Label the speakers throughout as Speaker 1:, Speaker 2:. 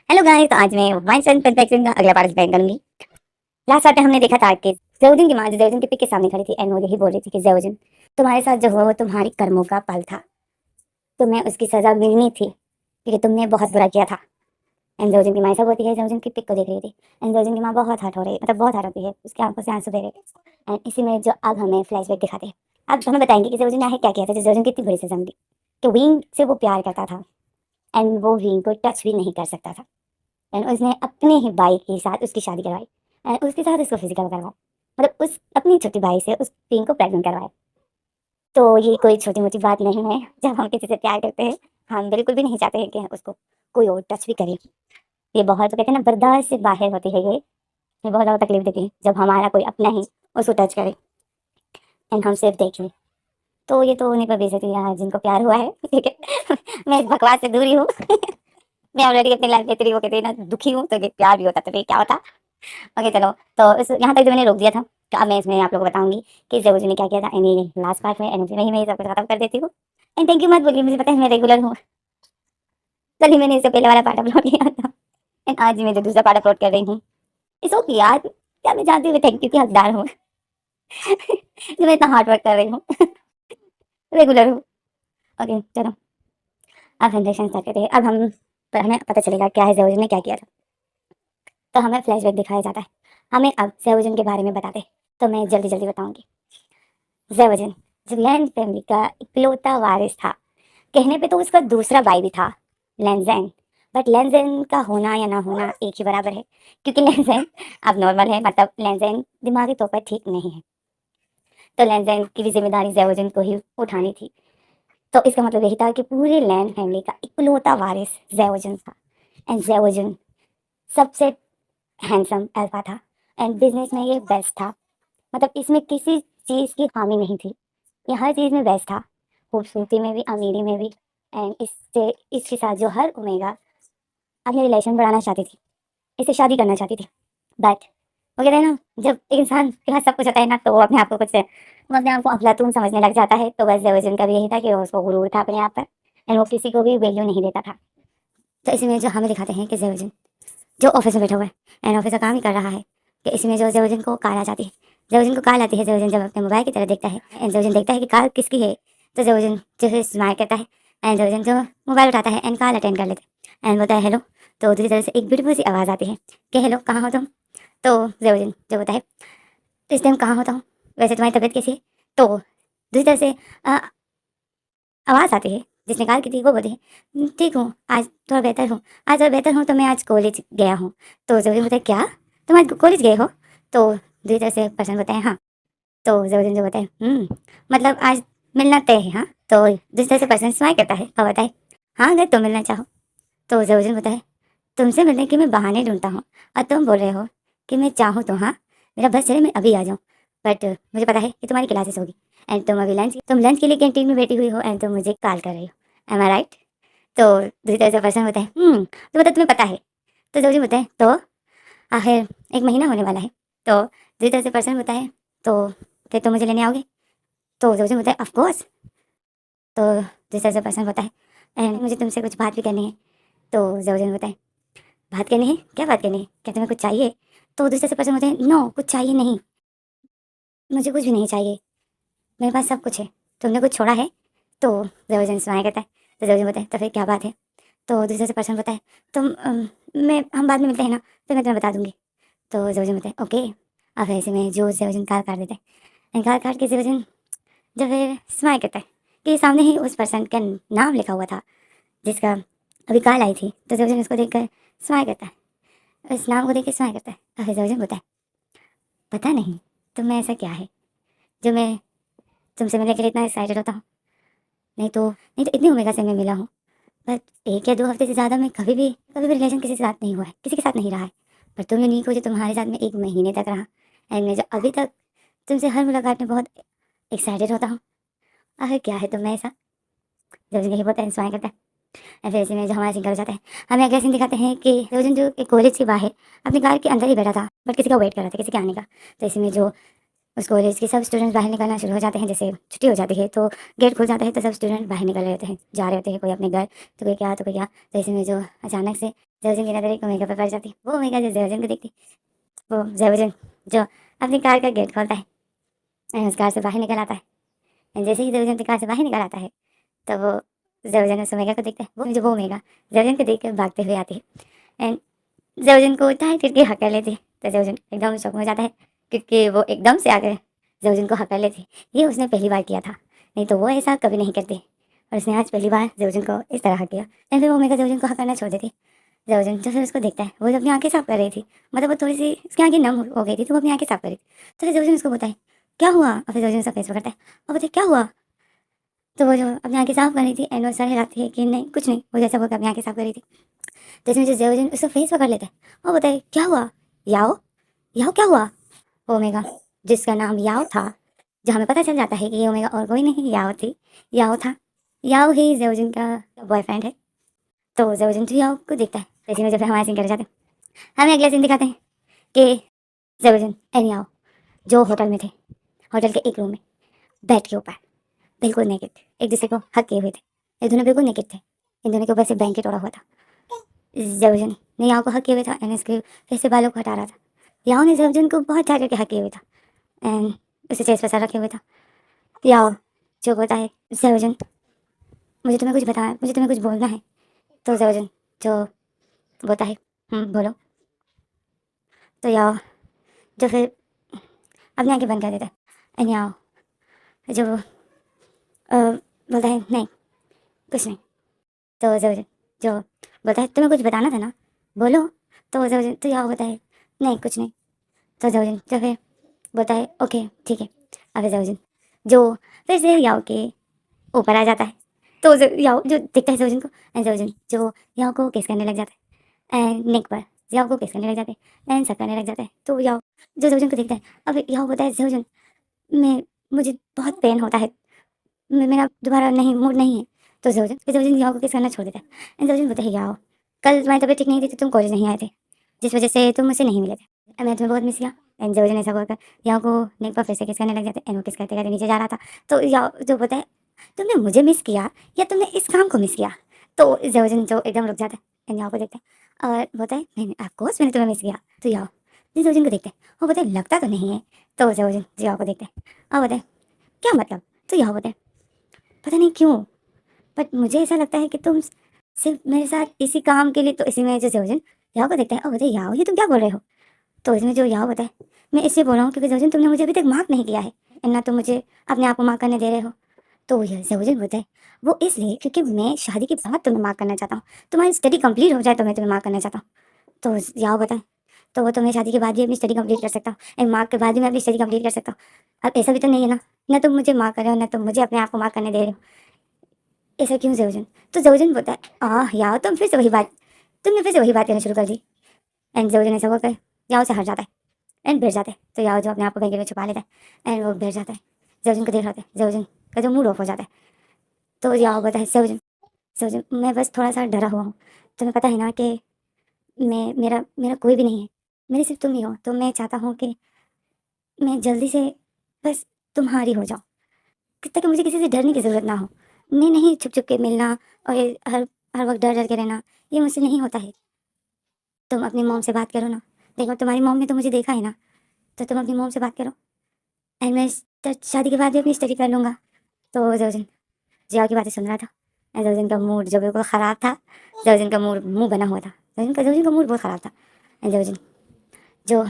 Speaker 1: Hello guys, तो आज मैं वाइन्स एंड परफेक्शन का अगला पार्ट एक्सप्लेन करूंगी। लास्ट पार्ट में हमने देखा था कि ज़ेवुदीन की माँ जो ज़ेवुदीन के पिक के सामने खड़ी थी एंड वो यही बोल रही थी कि ज़ेवुदीन, तुम्हारे साथ जो हुआ वो तुम्हारी कर्मों का फल था, तुम्हें उसकी सजा मिलनी थी क्योंकि तुमने बहुत बुरा किया था। एंड ज़ेवुदीन की माँ ऐसा बोलती है, ज़ेवुदीन की पिक को देख रही थी एंड ज़ेवुदीन की माँ बहुत हर्ट हो रही है, मतलब बहुत हर्ट होती है, उसकी आंखों से आंसू बह रहे थे। एंड इसी में जो अब हमें फ्लैशबैक दिखाते हैं, अब हमें बताएंगे कि ज़ेवुदीन ने आखिर क्या किया था जो ज़ेवुदीन की इतनी बड़ी सजा मिली कि विंग से वो प्यार करता था एंड वो विंग को टच भी नहीं कर सकता था। एंड उसने अपने ही भाई के साथ उसकी शादी करवाई एंड उसके साथ उसको फिजिकल करवाया, मतलब उस अपनी छोटी भाई से उस टीम को प्रेग्नेंट करवाया। तो ये कोई छोटी मोटी बात नहीं है। जब हम किसी से प्यार करते हैं, हम बिल्कुल भी नहीं चाहते हैं कि उसको कोई और टच भी करे। ये बहुत, तो कहते हैं ना, बर्दाश्त से बाहर होती है ये बहुत ज़्यादा तकलीफ देती है जब हमारा कोई अपना ही उसको टच करे एंड हम सिर्फ देखें। तो ये तो उन्हीं पर बेइज्जती है यार जिनको प्यार हुआ है। ठीक है। मैं इस बकवास से दूरी हूँ। मैं ऑलरेडी अपनी लाइफ में इतनी, वो कहते हैं ना, दुखी हूँ, तो ये प्यार भी होता तो फिर क्या होता। ओके चलो, तो इस यहाँ तक जो मैंने रोक दिया था, तो अब मैं इसमें आप लोगों को बताऊंगी कि ज़ेवुदीन ने क्या किया था एंड लास्ट पार्ट में, एंड फिर मैं ये सब कुछ खत्म कर देती हूँ। एंड थैंक यू मत बोलिए, मुझे पता है मैं रेगुलर हूँ, कल ही मैंने इससे पहले वाला पार्ट अपलोड किया था एंड आज ही मैं जो दूसरा पार्ट अपलोड कर रही हूँ। इट्स ओके यार, क्या मैं जानती हूँ थैंक यू की हकदार हूँ। जो मैं इतना हार्ड वर्क कर रही हूँ। रेगुलर हूँ। ओके चलो, अब हम सेशन स्टार्ट करते हैं। अब हम पर हमें पता चलेगा क्या है ज़ेवुदीन ने क्या किया था। तो हमें फ्लैशबैक दिखाया जाता है, हमें अब ज़ेवुदीन के बारे में बताते हैं। तो मैं जल्दी जल्दी बताऊंगी। ज़ेवुदीन जो लैन फैमिली का इकलौता वारिस था, कहने पे तो उसका दूसरा भाई भी था, लैंज़ेन। बट लैंज़ेन का होना या ना होना एक ही बराबर है, क्योंकि लैंज़ेन अब नॉर्मल है, मतलब लैंज़ेन दिमागी तौर पर ठीक नहीं है, तो लैंज़ेन की भी जिम्मेदारी ज़ेवुदीन को ही उठानी थी। तो इसका मतलब यही था कि पूरे लैन फैमिली का इकलौता वारिस ज़ेवुदीन था एंड ज़ेवुदीन सबसे हैंडसम अल्फा था एंड बिजनेस में ये बेस्ट था, मतलब इसमें किसी चीज़ की खामी नहीं थी, ये हर चीज़ में बेस्ट था, खूबसूरती में भी, अमीरी में भी। एंड इससे इसके साथ जो हर ओमेगा अपने रिलेशन बढ़ाना चाहती थी, इससे शादी करना चाहती थी। बट वो कहते हैं ना, जब एक इंसान के पास सब कुछ होता है ना, तो वो अपने आप को कुछ, वो अपने आप को अफलातून समझने लग जाता है। तो बस ज़ेवुदीन का भी यही था कि उसको गुरूर था अपने आप पर एंड वो किसी को भी वैल्यू नहीं देता था। तो इसी में जो हमें दिखाते हैं कि ज़ेवुदीन जो ऑफिस में बैठा हुआ है एंड ऑफिस का काम ही कर रहा है, कि इसमें जो ज़ेवुदीन को कार आ जाती है, ज़ेवुदीन को कार आती है। ज़ेवुदीन जब अपने मोबाइल की तरफ देखता है एंड ज़ेवुदीन देखता है कि कार किसकी है, तो ज़ेवुदीन जो है स्माइल करता है एंड ज़ेवुदीन जो मोबाइल उठाता है एंड कॉल अटेंड कर लेता है एंड बोलता है हेलो। तो दूसरी तरफ से एक ब्यूटीफुल सी आवाज़ आती है कि हेलो कहाँ हो तुम। तो ज़ेवुदीन जो होता है, तो इस टाइम कहाँ होता हूँ, वैसे तुम्हारी तबीयत कैसी है। तो दूसरी तरफ से आवाज़ आती है जिसने कॉल की थी, वो बोलती है ठीक हूँ, आज थोड़ा बेहतर हूँ, आज थोड़ा बेहतर हूँ, तो मैं आज कॉलेज गया हूँ। तो ज़रूरी बोलता है क्या, तुम आज कॉलेज गए हो। तो दूसरी तरफ से पर्सन बोलता है हाँ। तो ज़रूरी जो बोलता है मतलब आज मिलना तय है हाँ। तो दूसरी तरफ से पर्सन स्माइल करता है और बताए हाँ अगर तुम मिलना चाहो। तो ज़रूरी बोलता है तुमसे मिलने के मैं बहाने ढूंढता हूँ और तुम बोल रहे हो कि मैं चाहूँ तो हाँ, मेरा बस चले मैं अभी आ जाऊँ, बट मुझे पता है कि तुम्हारी क्लासेस होगी एंड तुम लंच के लिए कैंटीन में बैठी हुई हो एंड तुम मुझे कॉल कर रही हो, एम आई राइट। तो दूसरी तरह से पर्सन होता है तो मतलब तुम्हें पता है। तो जोजी होता है तो आखिर एक महीना होने वाला है। तो दूसरी तरह से पर्सन होता है तो फिर तुम मुझे लेने आओगे। तो जोजी होता है ऑफ कोर्स। तो दूसरी तरह से पर्सन होता है एंड मुझे तुमसे कुछ बात भी करनी है। तो जोजी होता है बात करनी है, क्या बात करनी है, क्या तुम्हें कुछ चाहिए। तो दूसरे से पर्सन होते हैं नो कुछ चाहिए नहीं, मुझे कुछ भी नहीं चाहिए, मेरे पास सब कुछ है, तुमने कुछ छोड़ा है। तो जबरजन स्माइल करता है। तो जबरजन बताए तो फिर क्या बात है। तो दूसरे से पर्सन बताए तुम मैं हम बाद में मिलते हैं ना, फिर मैं तुम्हें बता दूंगी। तो जबरजन बताए ओके। अब ऐसे में जो जबरजन कार काट देता है, कार काट के जबरजन जब फिर स्माइल करता है कि सामने ही उस पर्सन का नाम लिखा हुआ था जिसका अभी कॉल आई थी। तो जबरजन उसको देख कर स्माइल करता है, उस नाम को देख के स्माइल करता है। और फिर जबरजन बोलता है पता नहीं तुम में ऐसा क्या है जो मैं तुमसे मिलने के लिए इतना एक्साइटेड होता हूँ। नहीं तो इतनी ओमेगा से मैं मिला हूँ, बट 1 या 2 हफ्ते से ज़्यादा मैं कभी भी रिलेशन किसी के साथ नहीं हुआ है, किसी के साथ नहीं रहा है। पर तुम यूनिक हो जो तुम्हारे साथ में 1 महीने तक रहा एंड मैं जो अभी तक तुमसे हर मुलाकात में बहुत एक्साइटेड होता हूँ। आखिर क्या है तुम में ऐसा। जब यही बोलता है इंस्पायर करता है। और फिर इसी में जो हमारा सीन कर जाता है, हमें अगला सीन दिखाते हैं कि रोजन जो एक कॉलेज के बाहर अपनी कार के अंदर ही बैठा था, बट किसी का वेट कर रहा था, किसी के आने का। तो इसी में जो उस कॉलेज के सब स्टूडेंट्स बाहर निकलना शुरू हो जाते हैं, जैसे छुट्टी हो जाती है तो गेट खुल जाता है, तो सब स्टूडेंट बाहर निकल रहे होते हैं, जा रहे होते हैं, कोई अपने घर, तो कोई क्या तो कोई क्या। तो इसी में जो अचानक से जयोजन की नजर एक ओमेगा पर पड़ जाती। वो ओमेगा जो जयोजन को देखती, वो जयोजन जो अपनी कार का गेट खोलता है एंड उस कार से बाहर निकल आता है। एंड जैसे ही जयोजन अपनी कार से बाहर निकल आता है तो वो जयोजन उस ओमेगा को देखता है। वो ओमेगा जयोजन को देख कर भागते हुए आती है एंड जयोजन को टाइट करके हकल लेती है। तो जयोजन एकदम शौक में हो जाता है क्योंकि वो एकदम से आकर जयोजन को हकल लेती। ये उसने पहली बार किया था, नहीं तो वो ऐसा कभी नहीं करती, और उसने आज पहली बार जयोजन को इस तरह किया। एंड फिर वो ओमेगा जयोजन को हकलना छोड़ देती। जयोजन जो फिर उसको देखता है, वो जब अपनी आंखें साफ कर रही थी, मतलब वो थोड़ी सी उसकी आंखें नम हो गई थी, तो वो अपनी आंखें साफ कर रही थी। तो फिर जयोजन उसको बताए क्या हुआ, और फिर जयोजन उसका फेस पकड़ता है और बताए क्या हुआ। तो वो जो अपनी आंखें साफ कर रही थी एंड वो सर हिलाती है कि नहीं कुछ नहीं, वो जैसा वो अपनी आंखें साफ कर रही थी। तो इसमें जो जयोजन उसका फेस पकड़ लेता है और बताए क्या हुआ। याओ, याओ क्या हुआ। ओमेगा जिसका नाम याओ था, जो हमें पता चल जाता है कि ये ओमेगा और कोई नहीं याओ थी, याओ था। याओ ही जयोजन का बॉयफ्रेंड है। तो जयोजन तो याओ को देखता है। तो इसी में जो फिर हमारे सीन कर जाते हैं, हमें अगला सीन दिखाते हैं कि जयोजन एंड याओ जो होटल में थे, होटल के एक रूम में बेड के ऊपर बिल्कुल नेकेड एक दूसरे को हक किए हुए थे। ये दोनों बिल्कुल नेकेड थे, इन दोनों के ऊपर से ब्लैंकेट ओढ़ा हुआ था। जयोजन ने याओ को हक किए हुए था एंड इसके फेस से बालों को हटा रहा था। याओ ने जयोजन को बहुत टाइट करके हक किए हुए था एंड उसे चेस्ट पर सर रखे हुए था। याओ जो बोलता है जयोजन मुझे तुम्हें कुछ बोलना है। तो जयोजन जो बोलता है बोलो। तो याओ जो फिर अपनी आंखें बंद कर देता है एंड याओ जो बोलता है नहीं कुछ नहीं। तो जयोजन जो बोलता है तुम्हें कुछ बताना था ना, बोलो। तो जयोजन तो याओ बोलता है नहीं कुछ नहीं। तो जयोजन जो फिर बोलता है ओके ठीक है। अब जयोजन जो फिर से याओ के ऊपर आ जाता है। तो याओ जो देखता है जयोजन को एंड जयोजन जो याओ को किस करने लग जाता है एंड नेक पर याओ को किस करने लग जाते हैं एंड सब करने लग जाता है। तो याओ जो जयोजन को देखता है, अब याओ बोलता है जयोजन मैं मुझे बहुत पेन होता है, मेरा दोबारा नहीं मूड नहीं है। तो जयोजन याओ को किस करना छोड़ देता है एंड जयोजन बोलता है याओ कल तुम्हारी तबीयत ठीक नहीं थी तो तुम कॉलेज नहीं आए थे, जिस वजह से तुम मुझसे नहीं मिले थे, मैं तुम्हें बहुत मिस किया। एंड जयोजन ऐसा बोलकर याओ को नेक पर फिर से किस करने लग जाते हैं एंड वो किस करते करते नीचे जा रहा था। तो याओ जो बोलता है तुमने मुझे मिस किया या तुमने इस काम को मिस किया। तो जयोजन जो एकदम रुक जाता है एंड याओ को देखता है और बोलता है मैंने ऑफकोर्स मैंने तुम्हें मिस किया। तो याओ जिस जयोजन को देखते हैं वो बोलते लगता तो नहीं है। तो जयोजन याओ को देखते हैं और बोलते हैं क्या मतलब। तो याओ बोलते हैं पता नहीं क्यों बट मुझे ऐसा लगता है कि तुम सिर्फ मेरे साथ इसी काम के लिए। तो इसी में जो जयोजन याओ को देखता है और बोलते हैं याओ ये तुम क्या बोल रहे हो। तो इसमें जो याओ होता है मैं इससे बोल रहा हूँ क्योंकि जयोजन तुमने मुझे अभी तक मार्क नहीं किया है एंड ना तुम मुझे अपने आप को मार्क करने दे रहे हो। तो यह जयोजन होता है वो इसलिए क्योंकि मैं शादी के बाद तुम्हें मार्क करना चाहता हूँ, तुम्हारी स्टडी कंप्लीट हो जाए तो मैं तुम्हें मार्क करना चाहता हूँ। तो याओ बताए तो वो तो मैं शादी के बाद भी अपनी स्टडी कंप्लीट कर सकता हूँ एंड मार्क के बाद भी मैं अपनी स्टडी कंप्लीट कर सकता हूँ। अब ऐसा भी तो नहीं है ना तुम मुझे मार्क कर रहे हो ना तुम मुझे अपने आप को मार्क करने दे रहे हो, ऐसा क्यों जयोजन। तो जयोजन बोलता है यार तुमने फिर से वही बात करना शुरू कर दी। एंड जयोजन ऐसा बोलकर याओ से हट जाता है एंड बैठ जाता है। तो याओ जो अपने आप को बैग में छुपा लेता है एंड वो बैठ जाता है। जयोजन को देख रहा था, जयोजन का जो मूड ऑफ हो जाता है। तो याओ बोलता है जयोजन जयोजन मैं बस थोड़ा सा डरा हुआ हूँ, तुम्हें पता है ना कि मैं मेरा मेरा कोई भी नहीं है, मेरी सिर्फ तुम ही हो। तो मैं चाहता हूँ कि मैं जल्दी से बस तुम्हारी हो जाऊँ ताकि मुझे किसी से डरने की ज़रूरत ना हो। मैं नहीं छुप छुप के मिलना और ये हर हर वक्त डर डर के रहना, ये मुझसे नहीं होता है। तुम अपनी मॉम से बात करो ना, देखो तुम्हारी मॉम ने तो मुझे देखा है ना, तो तुम अपनी मॉम से बात करो एंड मैं शादी के बाद भी अपनी स्टडी कर लूँगा। तो जयोजन जियाओ की बातें सुन रहा था एंड जयोजन का मूड जो बिल्कुल ख़राब था, जयोजन का मूड मुँह बना हुआ था, जयोजन का मूड बहुत ख़राब था। एंड जयोजन जो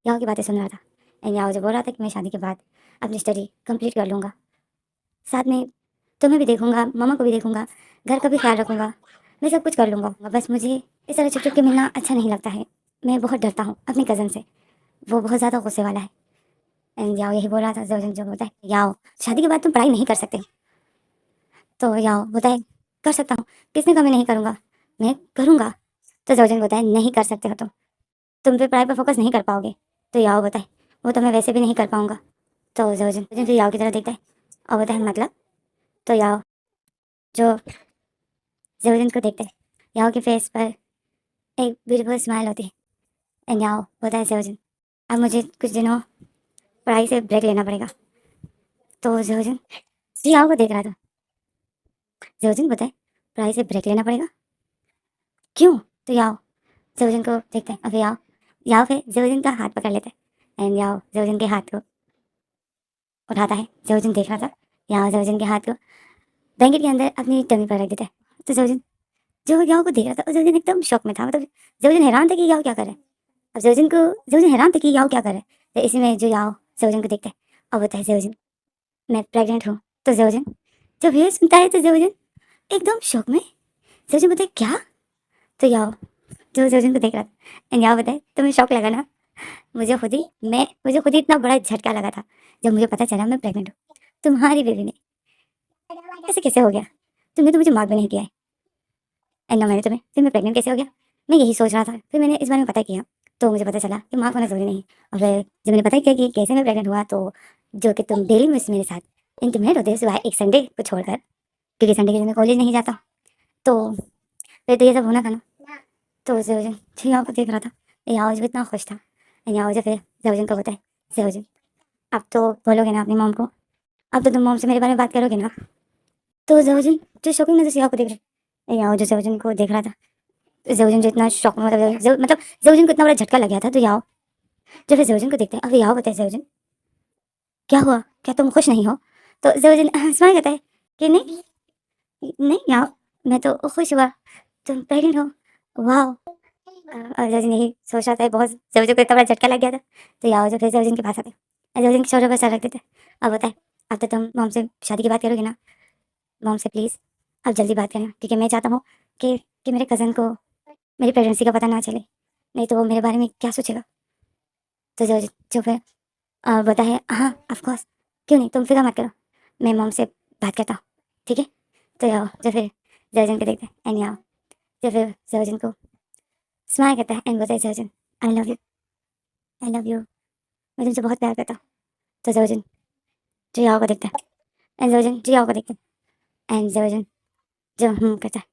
Speaker 1: याओ की बातें सुन रहा था एंड याओ जो बोल रहा था कि मैं शादी के बाद अपनी स्टडी कंप्लीट कर लूँगा, साथ में तुम्हें भी देखूंगा, मम्मा को भी देखूंगा, घर का भी ख्याल रखूंगा, मैं सब कुछ कर लूँगा। बस मुझे इस तरह छुप छुप के मिलना अच्छा नहीं लगता है, मैं बहुत डरता हूँ अपनी कज़न से, वो बहुत ज़्यादा गुस्से वाला है। एंड याओ यही बोल रहा था, जयोजन जो बोलता है याओ शादी के बाद तुम पढ़ाई नहीं कर सकते हो। तो याओ बोलता है कर सकता हूँ, किसने कहा मैं नहीं करूँगा, मैं करूँगा। तो जयोजन बोलता है नहीं कर सकते हो तुम फिर पढ़ाई पर फोकस नहीं कर पाओगे। तो याओ बोलता है वो तो मैं वैसे भी नहीं कर पाऊँगा। तो जयोजन जो याओ की तरफ देखता है और बोलता है मतलब। तो याओ जो जयोजन को देखते हैं, याओ के फेस पर एक ब्यूटीफुल स्माइल होती है एंड याओ बोलता है जयोजन अब मुझे कुछ दिनों पढ़ाई से ब्रेक लेना पड़ेगा। तो जयोजन याओ को देख रहा था, जयोजन बोलता है पढ़ाई से ब्रेक लेना पड़ेगा क्यों। तो याओ ज़ेवुजिन को देखते हैं और फिर याओ याओ फिर ज़ेवुजिन का हाथ पकड़ लेता है एंड याओ ज़ेवुजिन के हाथ को उठाता है। ज़ेवुजिन देख रहा था, याओ ज़ेवुजिन के हाथ को ब्लैंकेट के अंदर अपनी टमी पर रख देता है। तो ज़ेवुजिन जो याओ को देख रहा था और ज़ेवुजिन एकदम शॉक में था, मतलब ज़ेवुजिन हैरान था कि याओ क्या कर रहा है। अब ज़ेवुजिन हैरान था कि याओ क्या कर रहा है। तो इसी में जो याओ ज़ेवुजिन को देखता है और बोलता है, ज़ेवुजिन मैं प्रेग्नेंट हूँ। तो ज़ेवुजिन जब ये सुनता है तो ज़ेवुजिन एकदम शॉक में। ज़ेवुजिन बोलता है, क्या? तो याओ जो ज़ेवुजिन को देख रहा था एंड याओ बताए, तुम्हें शॉक लगा ना? मुझे खुद ही इतना बड़ा झटका लगा था जब मुझे पता चला मैं प्रेग्नेंट हूँ। तुम्हारी बेबी ने ऐसे कैसे हो गया? तुमने तो मुझे मार्क भी नहीं किया है एंड ना मैंने तुम्हें, फिर मैं प्रेग्नेंट कैसे हो गया? मैं यही सोच रहा था, फिर मैंने इस बारे में पता किया तो मुझे पता चला कि मार्क होना ज़रूरी नहीं। और फिर जब मैंने पता किया कि कैसे मैं प्रेग्नेंट हुआ, तो जो कि तुम डेली में मेरे साथ इंटीमेट होते हो सिवाय एक संडे को छोड़कर, क्योंकि संडे के दिन मैं कॉलेज नहीं जाता, तो फिर तो ये सब होना था ना। तो ज़ेवुजिन जो याओ को देख रहा था, याओ जो इतना खुश था एंड याओ जो फिर ज़ेवुजिन को बताए, ज़ेवुजिन अब तो बोलोगे ना अपनी मॉम को, अब तो तुम मॉम से मेरे बारे में बात करोगे ना? तो ज़ेवुजिन जो शॉकिंग नज़र से याओ को देख रहा है, याओ जो ज़ेवुजिन को देख रहा था, ज़ेवुजिन जो इतना शॉक में, मतलब ज़ेवुजिन को इतना बड़ा झटका लग गया था। तो याओ जब फिर ज़ेवुजिन को देखते हैं और फिर याओ बताए, ज़ेवुजिन क्या हुआ? क्या तुम खुश नहीं हो? तो ज़ेवुजिन स्माइल करता है कि नहीं, नहीं याओ मैं तो खुश हुआ, तुम प्रेग्नेंट हो, वाओ। और ज़ेवुजिन यही सोच रहा था, बहुत ज़ेवुजिन को इतना बड़ा झटका लग गया था। तो याओ जो फिर ज़ेवुजिन के पास आते हैं, ज़ेवुजिन के शोल्डर पर सर रख देते हैं और बताए, अब तो तुम मॉम से शादी की बात करोगे ना? मॉम से प्लीज़ अब जल्दी बात करना, क्योंकि मैं चाहता हूँ कि मेरे कज़न को मेरी प्रेगनेंसी का पता ना चले, नहीं तो वो मेरे बारे में क्या सोचेगा? तो जो फिर बोलता है, हाँ ऑफ कोर्स, क्यों नहीं, तुम फिक्र मत करो, मैं मॉम से बात करता हूँ, ठीक है? तो याओ जो फिर ज़ेवुजिन को देखते हैं एंड याओ जो फिर ज़ेवुजिन को स्माइल करता है एंड बोलता है, ज़ेवुजिन I love you, I love you, मैं तुमसे बहुत प्यार करता हूँ। तो ज़ेवुजिन जो याओ को देखता है एंड ज़ेवुजिन जो याओ को देखते हैं एंड ज़ेवुजिन जो करता है।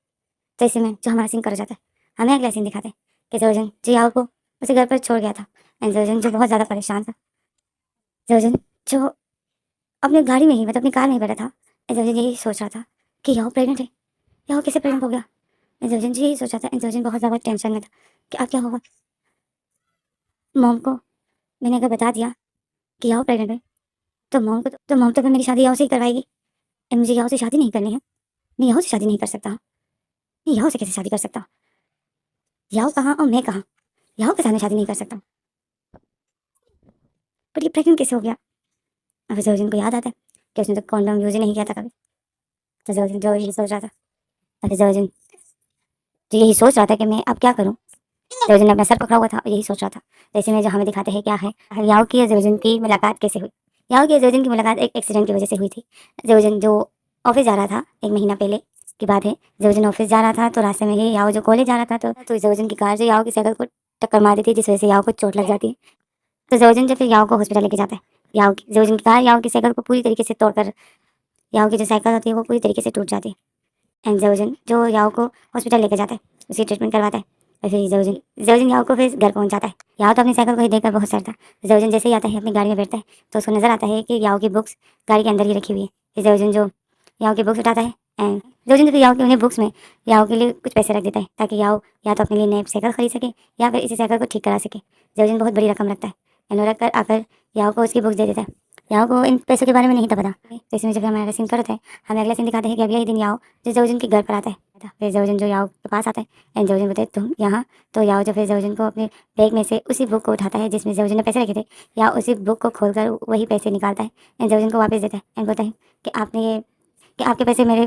Speaker 1: तो इसी में जो हमारा सीन कर जाता है, हमें अगला सीन दिखाते हैं कि ज़ेवुजिन जो याओ को उसे घर पर छोड़ गया था एंड ज़ेवुजिन जो बहुत ज़्यादा परेशान था, ज़ेवुजिन जो अपनी गाड़ी में ही, मतलब अपनी कार में ही बैठा था, ज़ेवुजिन यही सोच रहा था कि याओ प्रेग्नेंट है, याओ कैसे प्रेग्नेंट हो गया? ज़ेवुजिन जी यही सोच रहा था एंड ज़ेवुजिन बहुत ज़्यादा टेंशन में था कि अब क्या होगा? मॉम को मैंने अगर बता दिया कि याओ प्रेग्नेंट है, तो मॉम तो फिर मेरी शादी याओ से ही करवाएगी एंड मुझे याओ से शादी नहीं करनी है। मैं याओ से शादी नहीं कर सकता हूँ, मैं याओ से कैसे शादी कर सकता हूँ? याओ कहाँ और मैं कहाँ? याओ के साथ मैं शादी नहीं कर सकता हूँ, पर ये प्रेग्नेंट कैसे हो गया? अब ज़ेवुजिन को याद आता है कि उसने तो कॉन्डोम यूज़ ही नहीं किया था कभी। तो ज़ेवुजिन जो यही सोच रहा था, और ज़ेवुजिन जो यही सोच रहा था कि मैं अब क्या करूँ? ज़ेवुजिन ने अपना सर पकड़ा हुआ था और यही सोच रहा था। जैसे में जो हमें दिखाते हैं क्या है, याओ की और ज़ेवुजिन की मुलाकात कैसे हुई? याओ की और ज़ेवुजिन की मुलाकात एक एक्सीडेंट की वजह से हुई थी। ज़ेवुजिन जो ऑफ़िस जा रहा था, 1 महीना पहले की बात है। ज़ेवुजिन ऑफ़िस जा रहा था तो रास्ते में ही याओ जो कॉलेज जा रहा था, तो ज़ेवुजिन की कार जो याओ की साइकिल को टक्कर मार देती है, जिस वजह से याओ को चोट लग जाती है। तो ज़ेवुजिन जो फिर याओ को हॉस्पिटल लेके जाता है। ज़ेवुजिन की कार याओ की साइकिल को पूरी तरीके से तोड़कर, याओ की जो साइकिल होती है वो पूरी तरीके से टूट जाती है एंड ज़ेवुजिन जो याओ को हॉस्पिटल लेके जाता है, उसकी ट्रीटमेंट करवाता है और फिर ज़ेवुजिन याओ को फिर घर पहुंचाता है। याओ तो अपनी साइकिल को ही देखकर बहुत सर था। ज़ेवुजिन जैसे ही आता है अपनी गाड़ी में बैठता है तो उसको नज़र आता है कि याओ की बुक्स गाड़ी के अंदर ही रखी हुई है। फिर ज़ेवुजिन जो याओ की बुक्स उठाता है एंड ज़ेवुजिन फिर याओ की उन्हें बुक्स में याओ के लिए कुछ पैसे रख देता है ताकि याओ या तो अपने लिए नई साइकिल खरीद सके या फिर इसी साइकिल को ठीक करा सके। ज़ेवुजिन बहुत बड़ी रकम रखता है एंड वो रख कर आकर याओ को उसकी बुक्स दे देता है। याओ को इन पैसों के बारे में नहीं था पता। तो इसमें जब हमारा सीन करता है, हमें अगला सीन दिखाते हैं कि अगले ही दिन याओ जो ज़ेवुजिन के घर पर आता है। फिर ज़ेवुजिन जो याओ के पास आता है एंड ज़ेवुजिन बोलते हैं, तुम यहाँ? तो याओ जो फिर ज़ेवुजिन को अपने बैग में से उसी बुक को उठाता है जिसमें ज़ेवुजिन ने पैसे रखे थे, या उसी बुक को खोलकर वही पैसे निकालता है एंड ज़ेवुजिन को वापस देता है एंड बोलता है कि आपने ये कि आपके पैसे मेरे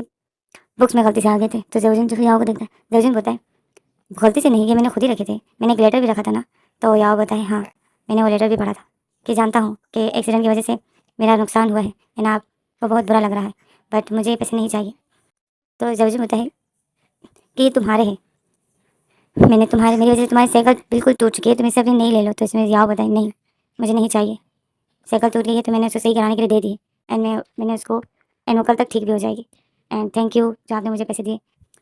Speaker 1: बुक्स में गलती से आ गए थे। तो ज़ेवुजिन जो फिर याओ को देखता है, ज़ेवुजिन बोलता है, गलती से नहीं, ये मैंने खुद ही रखे थे, मैंने एक लेटर भी रखा था ना? तो याओ बताए, हाँ मैंने वो लेटर भी पढ़ा था कि जानता हूँ कि एक्सीडेंट की वजह से मेरा नुकसान हुआ है एंड आपको बहुत बुरा लग रहा है, बट मुझे ये पैसे नहीं चाहिए। तो ज़ेवुजिन बोलता है कि ये तुम्हारे हैं, मेरी वजह से तुम्हारी साइकिल बिल्कुल टूट चुकी है, तुम इसे अपनी नहीं ले लो। तो इसमें याओ बताए, नहीं मुझे नहीं चाहिए, साइकिल टूट गई है तो मैंने उसे सही कराने के लिए दे दी एंड मैंने उसको एंड वो कल तक ठीक भी हो जाएगी एंड थैंक यू जो आपने मुझे पैसे दिए।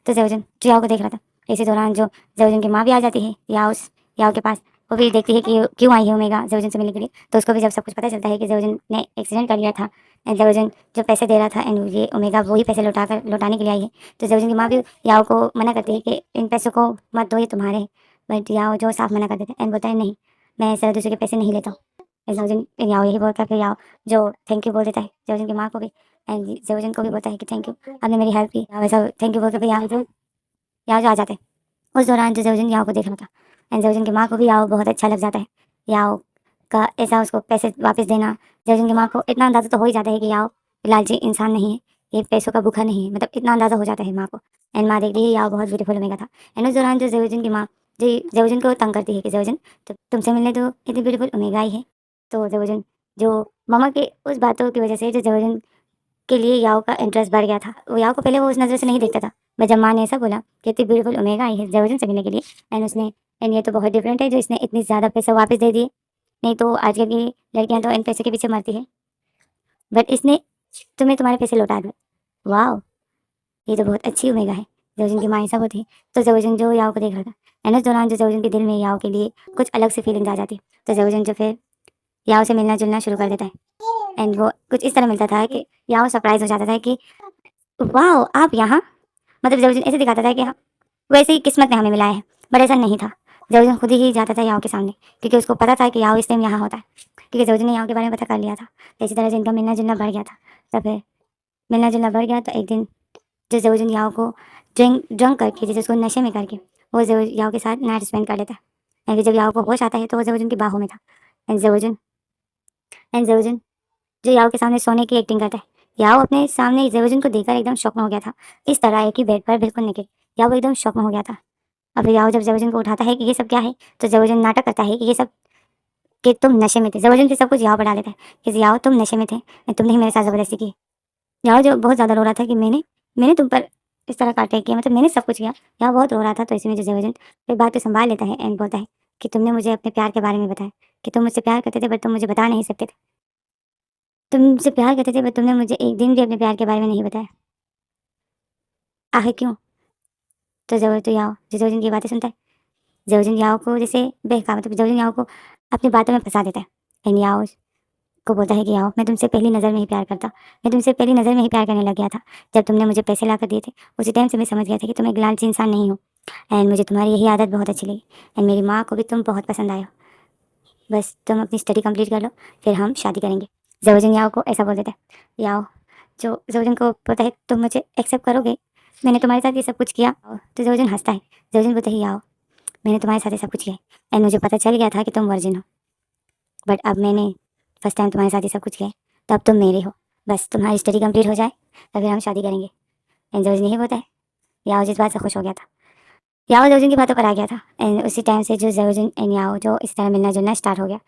Speaker 1: तो ज़ेवुजिन जो याओ को देख रहा था, इसी दौरान जो ज़ेवुजिन की माँ भी आ जाती है याओ के पास वो भी देखती है कि क्यों आई है ओमेगा ज़ेवजिन से मिलने के लिए। तो उसको भी जब सब कुछ पता चलता है कि ज़ेवजिन ने एक्सीडेंट कर लिया था एंड ज़ेवजिन जो पैसे दे रहा था एंड ये ओमेगा वही पैसे लौटाने के लिए आई है। तो ज़ेवजिन की माँ भी याओ को मना करती है कि इन पैसों को मत दो, ये तुम्हारे हैं। बट याओ जो साफ मना कर देता है एंड बोलता है नहीं, मैं ऐसे दूसरे के पैसे नहीं लेता हूँ। ज़ेवजिन याओ यही बोलता है, फिर याओ जो थैंक यू बोल देता है ज़ेवजिन की माँ को भी एंड ज़ेवजिन को भी बोलता है कि थैंक यू, आपने मेरी हेल्प की। वैसा थैंक यू बोल के फिर याओ जो आ जाते हैं। उस दौरान जो ज़ेवजिन याओ को देख रहा था एंड ज़ेवजिन की माँ को भी याओ बहुत अच्छा लग जाता है। याओ का ऐसा उसको पैसे वापस देना, ज़ेवजिन की माँ को इतना अंदाज़ा तो हो ही जाता है कि याओ लालची इंसान नहीं है, ये पैसों का भूखा नहीं है, मतलब इतना अंदाज़ा हो जाता है माँ को। एंड माँ देखती है याओ बहुत ब्यूटीफुल ओमेगा था। एंड उस दौरान जो ज़ेवजिन की माँ जी ज़ेवजिन को तंग करती है कि ज़ेवजिन तो तुमसे मिलने तो इतनी ब्यूटीफुल ओमेगा ही है। तो ज़ेवजिन जो मम्मा के उस बातों की वजह से जो ज़ेवजिन के लिए याओ का इंटरेस्ट बढ़ गया था। वो याओ को पहले वो उस नज़र से नहीं देखता था। बट जब माँ ने ऐसा बोला कि इतनी ब्यूटीफुल ओमेगा आई है ज़ेवजिन से मिलने के लिए एंड ये तो बहुत डिफरेंट है जो इसने इतनी ज़्यादा पैसे वापस दे दिए। नहीं तो आजकल की लड़कियाँ तो इन पैसे के पीछे मरती है। बट इसने तुम्हें तुम्हारे पैसे लौटा दिए। वाओ! ये तो बहुत अच्छी ओमेगा है। ज़ेवजिन की माँ ऐसा बोलती है। तो ज़ेवजिन जो याओ को देख रहा था एंड उस दौरान जो ज़ेवजिन के दिल में याओ के लिए कुछ अलग सी फीलिंग्स आ जाती है। तो ज़ेवजिन जो फिर याओ से मिलना-जुलना शुरू कर देता है। एंड वो कुछ इस तरह मिलता था कि याओ सरप्राइज़ हो जाता था कि वाओ! आप यहाँ? मतलब ज़ेवजिन ऐसे दिखाता था कि हाँ, वैसे ही किस्मत ने हमें मिलाया है। बट ऐसा नहीं था। ज़ेवजिन खुद ही जाता था याओ के सामने क्योंकि उसको पता था कि याओ इस टाइम यहाँ होता है। क्योंकि ज़ेवजिन ने याओ के बारे में पता कर लिया था। तो इसी तरह से इनका मिलना-जुलना बढ़ गया था। तो फिर मिलना-जुलना बढ़ गया तो एक दिन जो ज़ेवजिन याओ को ड्रिंक ड्रंक करके जैसे उसको नशे में करके वो याओ के साथ नाइट स्पेंड कर लेता है। एंड फिर जब याओ को होश आता है तो वो ज़ेवजिन की बाहों में था। एंड ज़ेवजिन जो याओ के सामने सोने की एक्टिंग करता है। याओ अपने सामने ज़ेवजिन को देखकर एकदम शॉक में हो गया था। इस तरह एक ही बेड पर बिल्कुल नेकेड। याओ एकदम शॉक में हो गया था। अब याओ जब ज़ेवजिन को उठाता है कि ये सब क्या है? तो ज़ेवजिन नाटक करता है कि ये सब कि तुम नशे में थे। ज़ेवजिन फिर सब कुछ याओ पर डाल देता है कि याओ तुम नशे में थे, तुमने ही मेरे साथ ज़बरदस्ती की। याओ जो बहुत ज़्यादा रो रहा था कि मैंने तुम पर इस तरह का अटैक किया, मतलब मैंने सब कुछ किया। याओ बहुत रो रहा था तो इसी में जो ज़ेवजिन फिर बात को सँभाल लेता है एंड बोलता है कि तुमने मुझे अपने प्यार के बारे में बताया कि तुम मुझसे प्यार करते थे बट तुम मुझे बता नहीं सकते थे। तुम मुझसे प्यार करते थे बट तुमने मुझे एक दिन भी अपने प्यार के बारे में नहीं बताया। आखिर क्यों? तो याओ जो ज़ेवजिन की बातें सुनता है। ज़ेवजिन याओ को जैसे बहका मतलब ज़ेवजिन याओ को अपनी बातों में फँसा देता है। एंड याओ को बोलता है कि याओ मैं तुमसे पहली नज़र में ही प्यार करता। मैं तुमसे पहली नज़र में ही प्यार करने लग गया था। जब तुमने मुझे पैसे लाकर दिए थे, उसी टाइम से मैं समझ गया था कि तुम एक लालची इंसान नहीं हो। एंड मुझे तुम्हारी यही आदत बहुत अच्छी लगी। एंड मेरी माँ को भी तुम बहुत पसंद आए हो। बस तुम अपनी स्टडी कंप्लीट कर लो, फिर हम शादी करेंगे। ज़ेवजिन याओ को ऐसा बोल देता है। याओ जो ज़ेवजिन को बोलता है तुम मुझे एक्सेप्ट करोगे? मैंने तुम्हारे साथ ये सब कुछ किया। तो ज़ेवजिन हँसता है। ज़ेवजिन बोलता है याओ मैंने तुम्हारे साथ ये सब कुछ किया है एंड मुझे पता चल गया था कि तुम वर्जिन हो। बट अब मैंने फर्स्ट टाइम तुम्हारे साथ ये सब कुछ किया है, तो अब तुम मेरे हो। बस तुम्हारी स्टडी कंप्लीट हो जाए तो फिर हम शादी करेंगे। एंड ज़ेवजिन यही बोलता है। याओ जिस बात से खुश हो गया था। याओ ज़ेवजिन की बातों पर आ गया था एंड उसी टाइम से जो ज़ेवजिन एंड याओ जो इस तरह मिलना-जुलना स्टार्ट हो गया।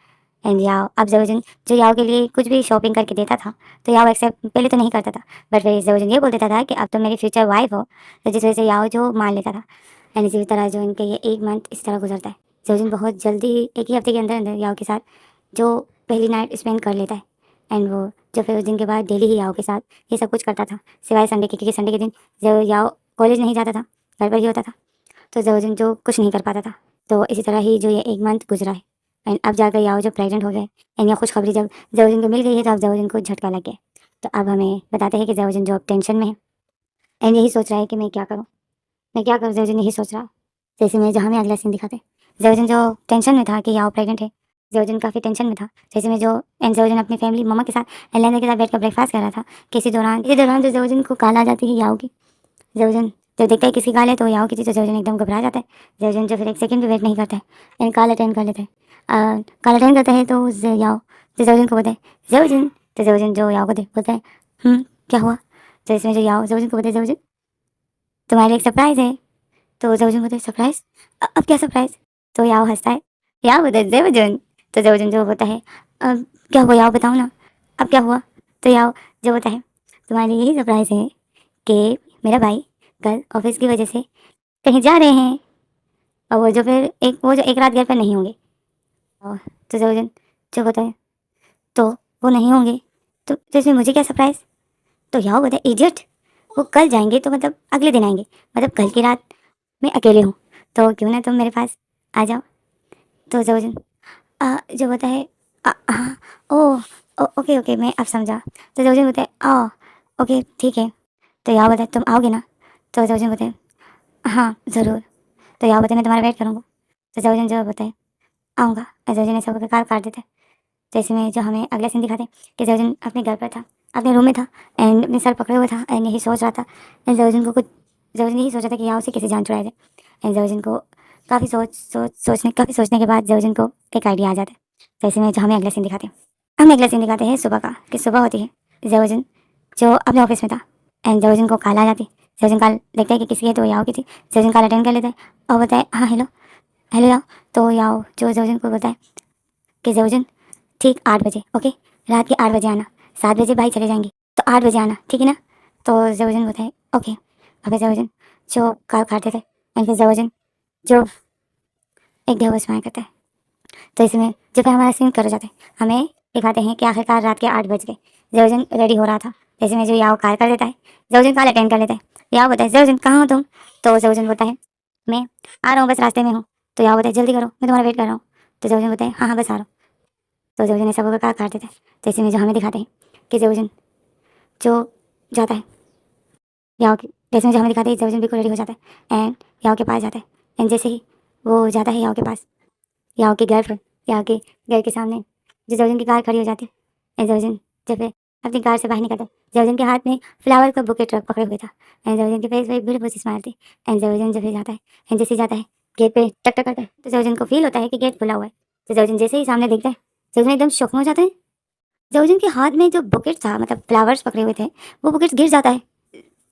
Speaker 1: एंड याओ अब ज़ेवजिन जो याओ के लिए कुछ भी शॉपिंग करके देता था, तो याओ एक्सेप्ट पहले तो नहीं करता था। बट फिर ज़ेवजिन ये बोल देता था कि अब तुम मेरी फ्यूचर वाइफ हो, तो जिस वजह से याओ जो मान लेता था। एंड इसी तरह जो इनके ये 1 मंथ इस तरह गुजरता है। ज़ेवजिन बहुत जल्दी 1 ही हफ्ते के अंदर-अंदर याओ के साथ जो पहली नाइट स्पेंड कर लेता है। एंड वो जो फिर उस दिन के बाद डेली ही याओ के साथ ये सब कुछ करता था, सिवाय संडे के, क्योंकि संडे के दिन जो याओ कॉलेज नहीं जाता था, घर पर ही होता था। तो ज़ेवजिन जो कुछ नहीं कर पाता था। तो इसी तरह ही जो ये 1 मंथ गुजरा है एंड अब जाकर याओ जो प्रेग्नेंट हो गए एंड ये खुशखबरी जब ज़ेवजिन को मिल गई है तो अब ज़ेवजिन को झटका लग गया। तो अब हमें बताते हैं कि ज़ेवजिन जो अब टेंशन में है एंड यही सोच रहा है कि मैं क्या करूँ? मैं क्या करूँ? ज़ेवजिन यही सोच रहा है। जैसे में जो हमें अगला सीन दिखाते हैं। ज़ेवजिन जो टेंशन में था कि याओ प्रेग्नेंट है। ज़ेवजिन काफ़ी टेंशन में था। जैसे में जो एंड ज़ेवजिन अपनी फैमिली मम्मा के साथ एंड लेना के साथ बैठकर ब्रेकफास्ट कर रहा था। कि इसी दौरान जो ज़ेवजिन को कॉल आ जाती है याओ की। ज़ेवजिन जब देखता है किसी कॉल है तो याओ की चीज़, तो ज़ेवजिन एकदम घबरा जाता है। ज़ेवजिन जो फिर 1 सेकंड भी वेट नहीं करता है एंड कॉल अटेंड कर लेता है। कॉल अटेंड करता है तो याओ जो ज़ेवजिन को बोलता है ज़ेवजिन, तो ज़ेवजिन जो याओ को देख बोलता है क्या हुआ? तो इसमें जो याओ ज़ेवजिन को बोलता है ज़ेवजिन तुम्हारे लिए एक सरप्राइज़ है। तो ज़ेवजिन बोलता है सरप्राइज़? अब क्या सरप्राइज़? तो याओ हँसता है। याओ बोलता है ज़ेवजिन, तो ज़ेवजिन जो बोलता है क्या हुआ याओ बताओ ना, अब क्या हुआ? तो याओ जो बोलता है तुम्हारे लिए यही सरप्राइज़ है कि मेरा भाई कल ऑफ़िस की वजह से कहीं जा रहे हैं और वो जो एक रात घर पे नहीं होंगे। और तो ज़ेवजिन जो बोलता है तो वो नहीं होंगे तो इसमें मुझे क्या सरप्राइज़? तो याओ बोलता है इडियट, वो कल जाएँगे तो मतलब अगले दिन आएँगे, मतलब कल की रात मैं अकेले हूँ, तो क्यों ना तुम मेरे पास आ जाओ। तो जवजन जो होता है हाँ, ओ ओके ओके मैं अब समझा। तो जवजन बोलता है ओके ठीक है। तो याओ बोलता है तुम आओगे ना? तो जवजन बोलते हैं हाँ ज़रूर। तो याओ बोलते हैं मैं तुम्हारा वेट करूँगा। तो जवजन जो बोलता है आऊँगा। और जवजन ऐसा होकर कार काट देता है। तो इसमें जो हमें अगला सीन दिखाते हैं कि जवजन अपने घर पर था, अपने रूम में था एंड अपने सर पकड़े हुए था एंड यही सोच रहा था। एंड जवजन यही सोचा था कि याओ से कैसे जान छुड़ाया जाए। एंड जवजन को काफ़ी सोचने के बाद जवजन को एक आइडिया आ जाता है। तो इसमें जो हमें अगला सीन दिखाते हैं, हमें अगला सीन दिखाते हैं सुबह का, कि सुबह होती है। जवजन जो अपने ऑफिस में था एंड जवजन को कॉल आ जाती। जवजन कॉल देखता है कि किसी है, तो याओ की थी। जवजन कॉल अटेंड कर लेता है और बोलता है हाँ हेलो हेलो याओ। तो याओ जो जवजन को बोलता है कि जवजन ठीक 8 बजे ओके, रात के 8 बजे आना। 7 बजे भाई चले जाएंगे, तो 8 बजे आना ठीक है ना? तो जवजन बोलता है ओके। और फिर जवजन जो कॉल काटते थे एंड फिर जवजन जो एक बेहोश मार करता है। तो इसमें जो फिर हमारा सीन कर जाता है, हमें दिखाते हैं कि आखिरकार रात के 8 बज गए। जवजन रेडी हो रहा था, जैसे में जो याओ कॉल कर देता है। जवजन कॉल अटेंड कर लेता है। याओ बोलता है जवजन कहाँ हो तुम? तो जवजन बोलता है मैं आ रहा हूँ, बस रास्ते में हूँ। तो याओ बोलता है जल्दी करो, मैं तुम्हारा वेट कर रहा हूँ। तो जवजन बोलता है हाँ हाँ बस आ रहा हूँ। तो जवजन ऐसा होकर कॉल काट देता है। तो इसी में जो हमें दिखाते हैं कि जवजन जो जाता है याओ की, जैसे में जो हमें दिखाते हैं जवजन बिल्कुल रेडी हो जाता है एंड याओ के पास जाता है। एंड जैसे ही वो जाता है याओ के पास, याओ की गर्लफ्रेंड याओ के घर के सामने जो जवजन की कार खड़ी हो जाती है। एंड जवजन जब फिर अपनी कार से बाहर निकलता है, जवजन के हाथ में फ्लावर का बुके ट्रक पकड़े हुए था एंड जवजन के फेस पे एक ब्यूटीफुल सी स्माइल थी। एंड जवजन जब फिर जाता है एंड जैसे ही जाता है गेट पे टक टक करता है, तो जवजन को फील होता है कि गेट खुला हुआ है। तो जवजन जैसे ही सामने देखता है, जवजन एकदम शॉक में हो जाता है। जवजन के हाथ में जो बुकेट था, मतलब फ्लावर्स पकड़े हुए थे, वो बुकेट्स गिर जाता है।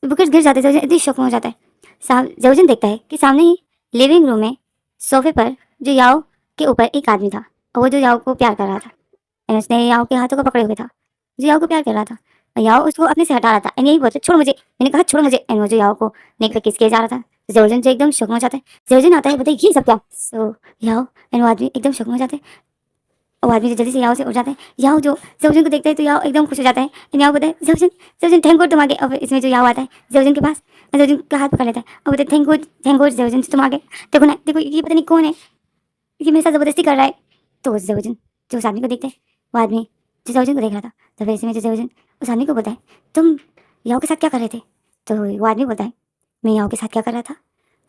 Speaker 1: बुकेट्स गिर जाते हैं, जवजन इतनी शॉक में हो जाता है। जवजन देखता है कि सामने ही लिविंग रूम में सोफे पर जो याओ के ऊपर एक आदमी था और वो जो याओ को प्यार कर रहा था एंड उसने याओ के हाथों को पकड़े हुए था, जो याओ को प्यार कर रहा था। और याओ उसको अपने से हटा रहा था एंड यही बोलते छोड़ मुझे, मैंने कहा छोड़ मुझे। एंड वो जो याओ को नेक पे किस किया जा रहा था। तो जवजन जो एकदम शौक में हो जाता है। जवजन आता है, बताइए ये सब क्या? सो याओ एंड वो आदमी एकदम शौक में हो जाते हैं। वो आदमी जो जल्दी से याओ से उठ जाता है। याओ जो जवजन को देखता है तो याओ एकदम खुश हो जाता है एंड याओ बोलता है जवजन जवजन थैंक गॉड तुम आ गए। और इसमें जो याओ आता है जवजन के पास, जवजन का हाथ पकड़ लेता है और बोलता है थैंक गॉड जवजन तुम आ गए। देखो ना, देखो ये पता नहीं कौन है, ये मेरे साथ ज़बरदस्ती कर रहा है। तो जवजन जो उस आदमी को देखता है, वो आदमी जो जवजन को देख रहा था, तो फिर इसमें जो जवजन उस आदमी को बोलता है तुम याओ के साथ क्या कर रहे थे? तो वो आदमी बोलता है मैं याओ के साथ क्या कर रहा था?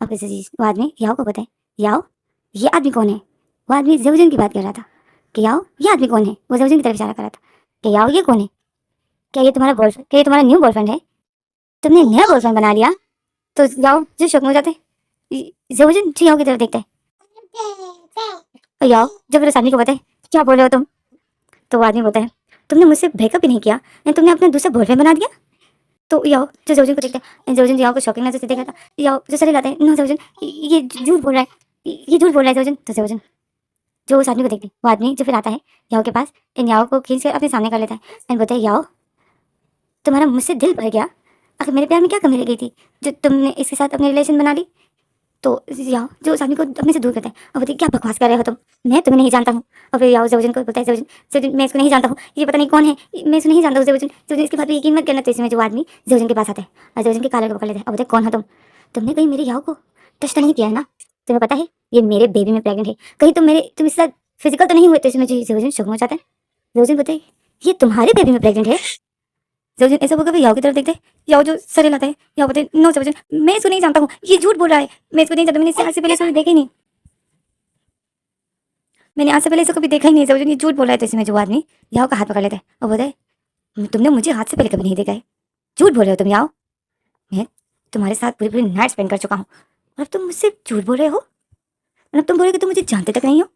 Speaker 1: और फिर से वो आदमी याओ को बोलता है याओ ये आदमी कौन है? वो आदमी जवजन की बात कर रहा था कि याओ ये आदमी कौन है? वो जवजन की तरफ इशारा कर रहा था कि याओ ये कौन है? क्या ये तुम्हारा बॉयफ्रेंड, क्या ये तुम्हारा न्यू बॉयफ्रेंड है? तुमने नया बॉयफ्रेंड बना लिया? तो याओ जो शौक में हो जाते हैं, जवजन जो याओ की तरफ देखता है और याओ जब फिर उस आदमी को बताए क्या बोल रहे हो तुम? तो वो आदमी बोलता है तुमने मुझसे ब्रेकअप भी नहीं किया या तुमने अपना दूसरा बॉयफ्रेंड बना दिया? तो याओ जो जवजन को देखता है, जवजन याओ को शॉकिंग नजर से देखा था। याओ जो सरे लाता है नो जवजन ये झूठ बोल रहा है, ये झूठ बोल रहा है जवजन। तो जवजन जो उस आदमी को देखते हैं, वो आदमी जो फिर आता है याओ के पास एंड याओ को खींच कर अपने सामने कर लेता है एंड बोलता है याओ तुम्हारा मुझसे दिल भर गया, आखिर मेरे प्यार में क्या कमी रह गई थी जो तुमने इसके साथ अपनी रिलेशन बना ली? तो याओ जो उस आदमी को अपने से दूर करता है और बोलते हैं क्या बकवास कर रहे हो तुम, मैं तुम्हें नहीं जानता हूँ। और फिर याओ जवजन को बोलता है जवजन जवजन मैं इसको नहीं जानता हूँ, ये पता नहीं कौन है, मैं इसको नहीं जानता हूँ जवजन जवजन इसके बात पे यकीन मत करना। तो इसमें जो आदमी जवजन के पास आता है और जवजन के कॉलर को पकड़ लेता है और बोलते हैं कौन हो तुम? तुमने कहीं मेरे याओ को टच तो नहीं किया है ना? तुम्हें पता है ये मेरे बेबी में प्रेग्नेंट है, कहीं तुम इसके साथ फिजिकल तो नहीं हुए? तो इसमें जो जवजन शौक में जाता है। जवजन बोलते हैं ये तुम्हारे बेबी में प्रेग्नेंट है? जवजन ऐसा बोलकर याओ की तरफ देखते हैं। याओ जो सर हिलाता है, याओ बोलते हैं नो जवजन मैं इसको नहीं जानता हूँ, ये झूठ बोल रहा है, मैं इसको नहीं जानता, मैंने इससे आज से पहले इसको देखा ही नहीं, मैंने आज से पहले इसको कभी देखा ही नहीं। जवजन ये झूठ बोल रहा है। तो इसमें जो आदमी याओ का हाथ पकड़ लेता है और बोलता है तुमने मुझे हाथ से पहले कभी नहीं देखा है, झूठ बोल रहे हो तुम याओ, मैं तुम्हारे साथ पूरी पूरी नाइट स्पेंड कर चुका हूँ और अब तुम मुझसे झूठ बोल रहे हो, मतलब तुम बोल रहे हो कि तुम मुझे जानते तक नहीं हो?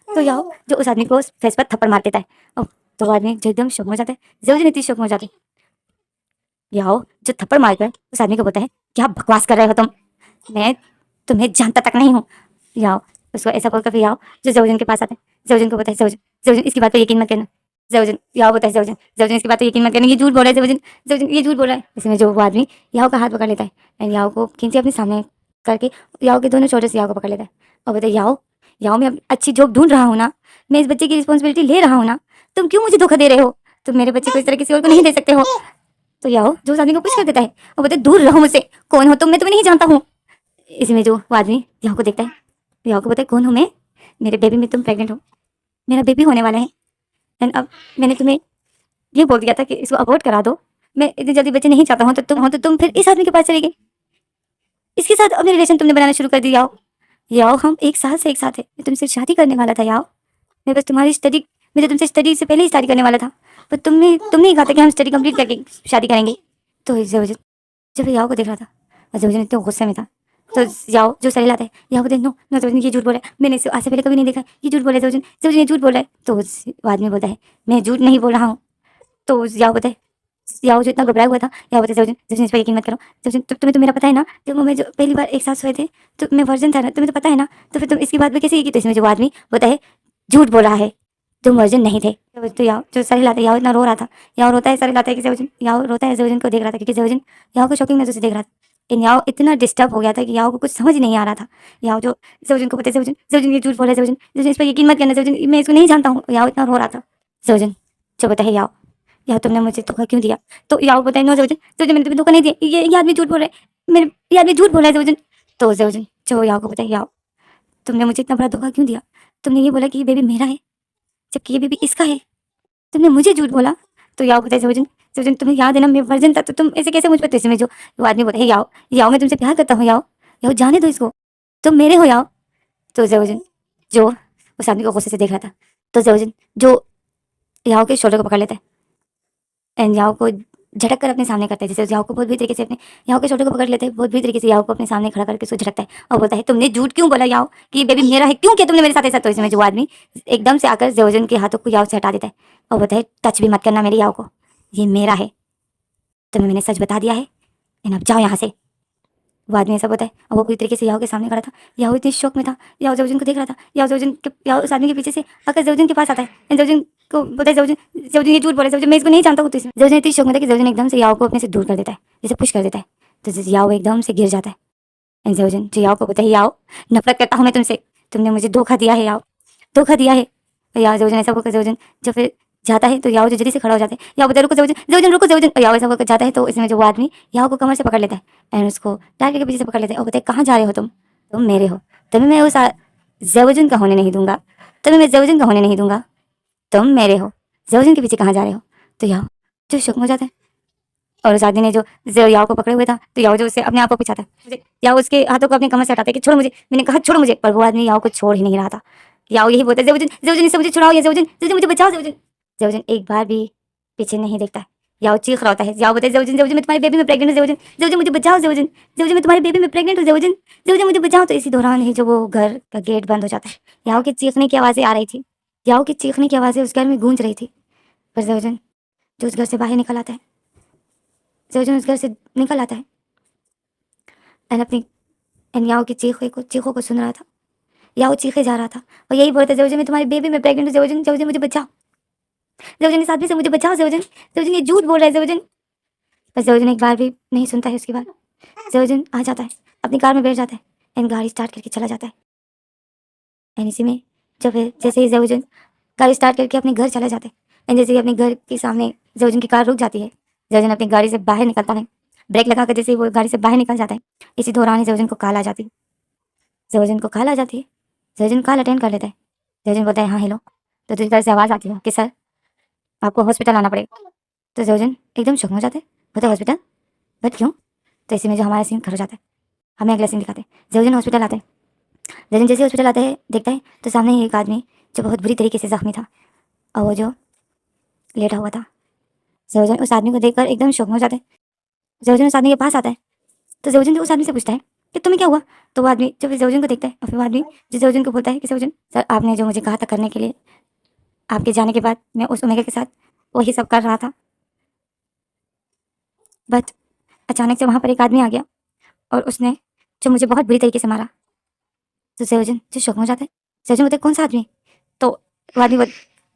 Speaker 1: तो याओ जो उस आदमी को फेस पर थप्पड़ मार देता है और तो वो आदमी जो एकदम शौक में हो जाता है, जवजन इतनी शौक में हो जाती है। याओ जो थप्पड़ मारकर उस आदमी को बोलता है क्या बकवास कर रहे हो तुम, मैं तुम्हें जानता तक नहीं हूँ। याओ उसको ऐसा बोलकर फिर याओ जो जवजन के पास आता है, जवजन को बोलता है जवजन जवजन इसकी बात पर यकीन मत करना। जवजन याओ बोलता है जवजन जवजन इसकी बात पर यकीन मत करना, ये झूठ बोल रहा है जवजन जवजन ये झूठ बोल रहा है। इसमें जो वो आदमी याओ का हाथ पकड़ लेता है एंड याओ को खींच के अपने सामने करके याओ के दोनों शोल्डर से याओ को पकड़ लेता है और बोलता है याओ याओ मैं अच्छी जॉब ढूंढ रहा हूँ ना, मैं इस बच्चे की रिस्पॉन्सिबिलिटी ले रहा हूँ ना, तुम क्यों मुझे धोखा दे रहे हो? तुम मेरे बच्चे को इस तरह किसी और को नहीं दे सकते हो। तो याओ जो उस आदमी को पुश कर देता है और बोलते दूर रहो मुझसे, कौन हो तुम, मैं तुम्हें नहीं जानता हूँ। इसमें जो वो आदमी याओ को देखता है, याओ को बोलता है कौन हूँ मैं? मेरे बेबी में तुम प्रेग्नेंट हो, मेरा बेबी होने वाला है। एंड अब मैंने तुम्हें ये बोल दिया था कि इसको अबॉर्ट करा दो, मैं इतनी जल्दी बच्चे नहीं चाहता हूँ, तो तुम फिर इस आदमी के पास चली गई, इसके साथ अपने रिलेशन तुमने बनाना शुरू कर दिया। याओ हम 1 साल से एक साथ है, मैं तुमसे शादी करने वाला था याओ, मैं बस तुम्हारी स्टडी, मैं तो तुमसे स्टडी से पहले ही शादी करने वाला था, पर तुमने ही कहा था कि हम स्टडी कंप्लीट करके शादी करेंगे। तो जब जब याओ को देख रहा था और जब इतने गुस्से में था, तो याओ जो सही लाता है, याओ बोलते नो नो जवजन ये झूठ बोल रहा है, मैंने इसे आज से पहले कभी नहीं देखा, ये झूठ बोल रहा है जवजन, जवजन ये झूठ बोल रहा है। तो उस आदमी बोलता है मैं झूठ नहीं बोल रहा हूँ। तो याओ बोलता है, याओ जो इतना घबराया हुआ था, याओ बोलता है जवजन जवजन इस पर यकीन मत करो, जवजन तुम्हें तो मेरा पता है ना, जब मैं जो पहली बार एक साथ सोए थे तो मैं वर्जन था ना, तुम्हें तो पता है ना, तो फिर तुम इसकी बात में कैसे की। तो इसमें जो आदमी बोलता है झूठ बोल रहा है, तुम वर्जन नहीं थे। तो याओ जो सारी लाता है, याओ इतना रो रहा था, याओ रोता है सारी लाता है कि जवजन, याओ रोता है जवजन को देख रहा था, क्योंकि जवजन याओ को शॉकिंग नजर से देख रहा था। लेकिन याओ इतना डिस्टर्ब हो गया था कि याओ को कुछ समझ नहीं आ रहा था। याओ जो जवजन को पता है, जवजन जवजन ये झूठ बोल रहा है, जवजन जवजन इस पर यकीन मत करना, जवजन मैं इसको नहीं जानता हूँ। याओ इतना रो रहा था। जवजन जो पता है याओ, याओ तुमने मुझे धोखा क्यों दिया। तो याओ बताए नो जवजन जवजन मैंने तुम्हें धोखा नहीं दिया, ये आदमी झूठ बोल रहा है, मेरे ये आदमी झूठ बोल रहा है जवजन। तो जवजन जो याओ को बताए याओ तुमने मुझे इतना बड़ा धोखा क्यों दिया, तुमने ये बोला कि ये बेबी मेरा है जबकि ये बेबी इसका है, तुमने मुझे झूठ बोला। तो याओ बताए जवजन जवजन तुम्हें याद है ना मैं वर्जन था, तो तुम ऐसे कैसे मुझ पर, तो इसमें जो वो आदमी बोलता है याओ याओ मैं तुमसे प्यार करता हूँ, याओ याओ जाने दो इसको, तुम मेरे हो याओ। तो जवजन जो उस आदमी को गुस्से से देख रहा था, तो जवजन जो याओ के शोल्डर को पकड़ लेता है एंड याओ को झटक कर अपने सामने करता है, जैसे याओ को बहुत बुरी तरीके से अपने याओ के शोल्डर को पकड़ लेता है, बहुत बुरी तरीके से याओ को अपने सामने खड़ा करके उसको झटकता है और बोलता है तुमने झूठ क्यों बोला याओ कि ये बेबी मेरा है, क्यों किया तुमने मेरे साथ ऐसा। तो इसमें जो आदमी एकदम से आकर जवजन के हाथों को याओ से हटा देता है और बोलता है टच भी मत करना मेरे याओ को, ये मेरा है, तुम्हें मैंने सच बता दिया है, एंड अब जाओ यहाँ से। वो आदमी ऐसा बोलता है और वो पूरी तरीके से याओ के सामने खड़ा था। याओ इतनी शौक में था, याओ जवजन को देख रहा था, याओ उस आदमी के पीछे से आकर जवजन के पास आता है एंड जवजन को बोलता है जवजन जवजन ये झूठ बोला है, जवजन मैं इसको नहीं जानता हूँ। तो इसमें जवजन इतनी शौक में था कि जवजन एकदम से याओ को अपने से दूर कर देता है, जैसे पुश कर देता है, तो जैसे याओ एकदम से गिर जाता है एंड जवजन जो याओ को बोलता है याओ नफरत करता हूँ मैं तुमसे, तुमने मुझे धोखा दिया है याओ, धोखा दिया है। और याओ जवजन ऐसा बोलकर जवजन जो फिर जाता है, तो याओ जो जल्दी से खड़ा हो जाता है, याओ बोलता है रुको जवजन जवजन रुको जवजन, और याओ ऐसा बोलकर जाता है। तो इसमें जो वो आदमी याओ को कमर से पकड़ लेता है एंड उसको टारगेट के पीछे से पकड़ लेते हैं और बोलते हैं कहाँ जा रहे हो तुम मेरे हो, तुम्हें मैं उस जवजन का होने नहीं दूंगा, तुम्हें मैं जवजन का होने नहीं दूंगा, तुम मेरे हो, जवजन के पीछे कहाँ जा रहे हो। तो याओ जो शुक्म हो जाता है और उस आदमी ने जो याओ को पकड़े हुए था, तो याओ जो उसे अपने आप को पिछाता है, याओ उसके हाथों को अपने कमर से हटाता है कि छोड़ो मुझे, मैंने कहा छोड़ो मुझे, पर वो आदमी याओ को छोड़ ही नहीं रहा था। याओ यही बोलता है जवजन जवजन इससे मुझे छुड़ाओ, या जवजन जवजन मुझे बचाओ जवजन। जवजन एक बार भी पीछे नहीं देखता है, याओ चीख रहा होता है, याओ बोलता है जवजन जवजन मैं तुम्हारी बेबी में प्रेग्नेंट हूँ, जवजन जवजन मुझे बचाओ, जवजन जवजन मैं तुम्हारी बेबी में प्रेग्नेंट हूँ, जवजन जवजन मुझे बचाओ। तो इसी दौरान ही जो वो घर का गेट बंद हो जाता है, याओ की चीखने की आवाज़ें आ रही थी, याओ की चीखने की आवाज़ें उस घर में गूंज रही थी, पर जवजन जो उस घर से बाहर निकल आता है, जवजन उस घर से निकल आता है एंड अपनी एंड याओ की चीखों को सुन रहा था, याओ चीखे जा रहा था और यही बोलता है जवजन मैं तुम्हारी बेबी में प्रेग्नेंट हूँ, जवजन जवजन मुझे बचाओ, जवजन इस आदमी से मुझे बचाओ, जवजन जवजन ये झूठ बोल रहा है जवजन। पर जवजन एक बार भी नहीं सुनता है, उसके बाद जवजन आ जाता है, अपनी कार में बैठ जाता है एंड गाड़ी स्टार्ट करके चला जाता है एंड इसी में जब जैसे ही जवजन गाड़ी स्टार्ट करके अपने घर चला जाता है एंड जैसे ही अपने घर के सामने जवजन की कार रुक जाती है, जवजन अपनी गाड़ी से बाहर निकलता है, ब्रेक लगाकर जैसे ही वो गाड़ी से बाहर निकल जाता है, इसी दौरान ही जवजन को कॉल आ जाती है, जवजन को कॉल आ जाती है, जवजन कॉल अटेंड कर लेता है, जवजन बोलता है हाँ हेलो। तो दूसरी तरफ से आवाज़ आती है कि सर आपको हॉस्पिटल आना पड़ेगा। तो जवजन एकदम शौक में हो जाता है, बोलते हॉस्पिटल बट क्यों। तो इसी में जो हमारा सीन खड़ा हो जाता है, हमें अगला सीन दिखाते हैं, जवजन हॉस्पिटल आता है, जवजन जैसे हॉस्पिटल आता है देखता है तो सामने ही एक आदमी जो बहुत बुरी तरीके से जख्मी था और वो जो लेटा हुआ था, जवजन उस आदमी को देखकर एकदम शौक में हो जाता है, जवजन उस आदमी के पास आता है, तो जवजन उस आदमी से पूछता है कि तुम्हें क्या हुआ। तो वो आदमी जब जवजन को देखता है और फिर वो आदमी जो जवजन को बोलता है कि जवजन सर आपने जो मुझे कहा था करने के लिए, आपके जाने के बाद मैं उस ओमेगा के साथ वही सब कर रहा था, बट अचानक से वहाँ पर एक आदमी आ गया और उसने जो मुझे बहुत बुरी तरीके से मारा। तो जवजन जो शौक में हो जाता है, जवजन बोलते कौन सा आदमी। तो वो आदमी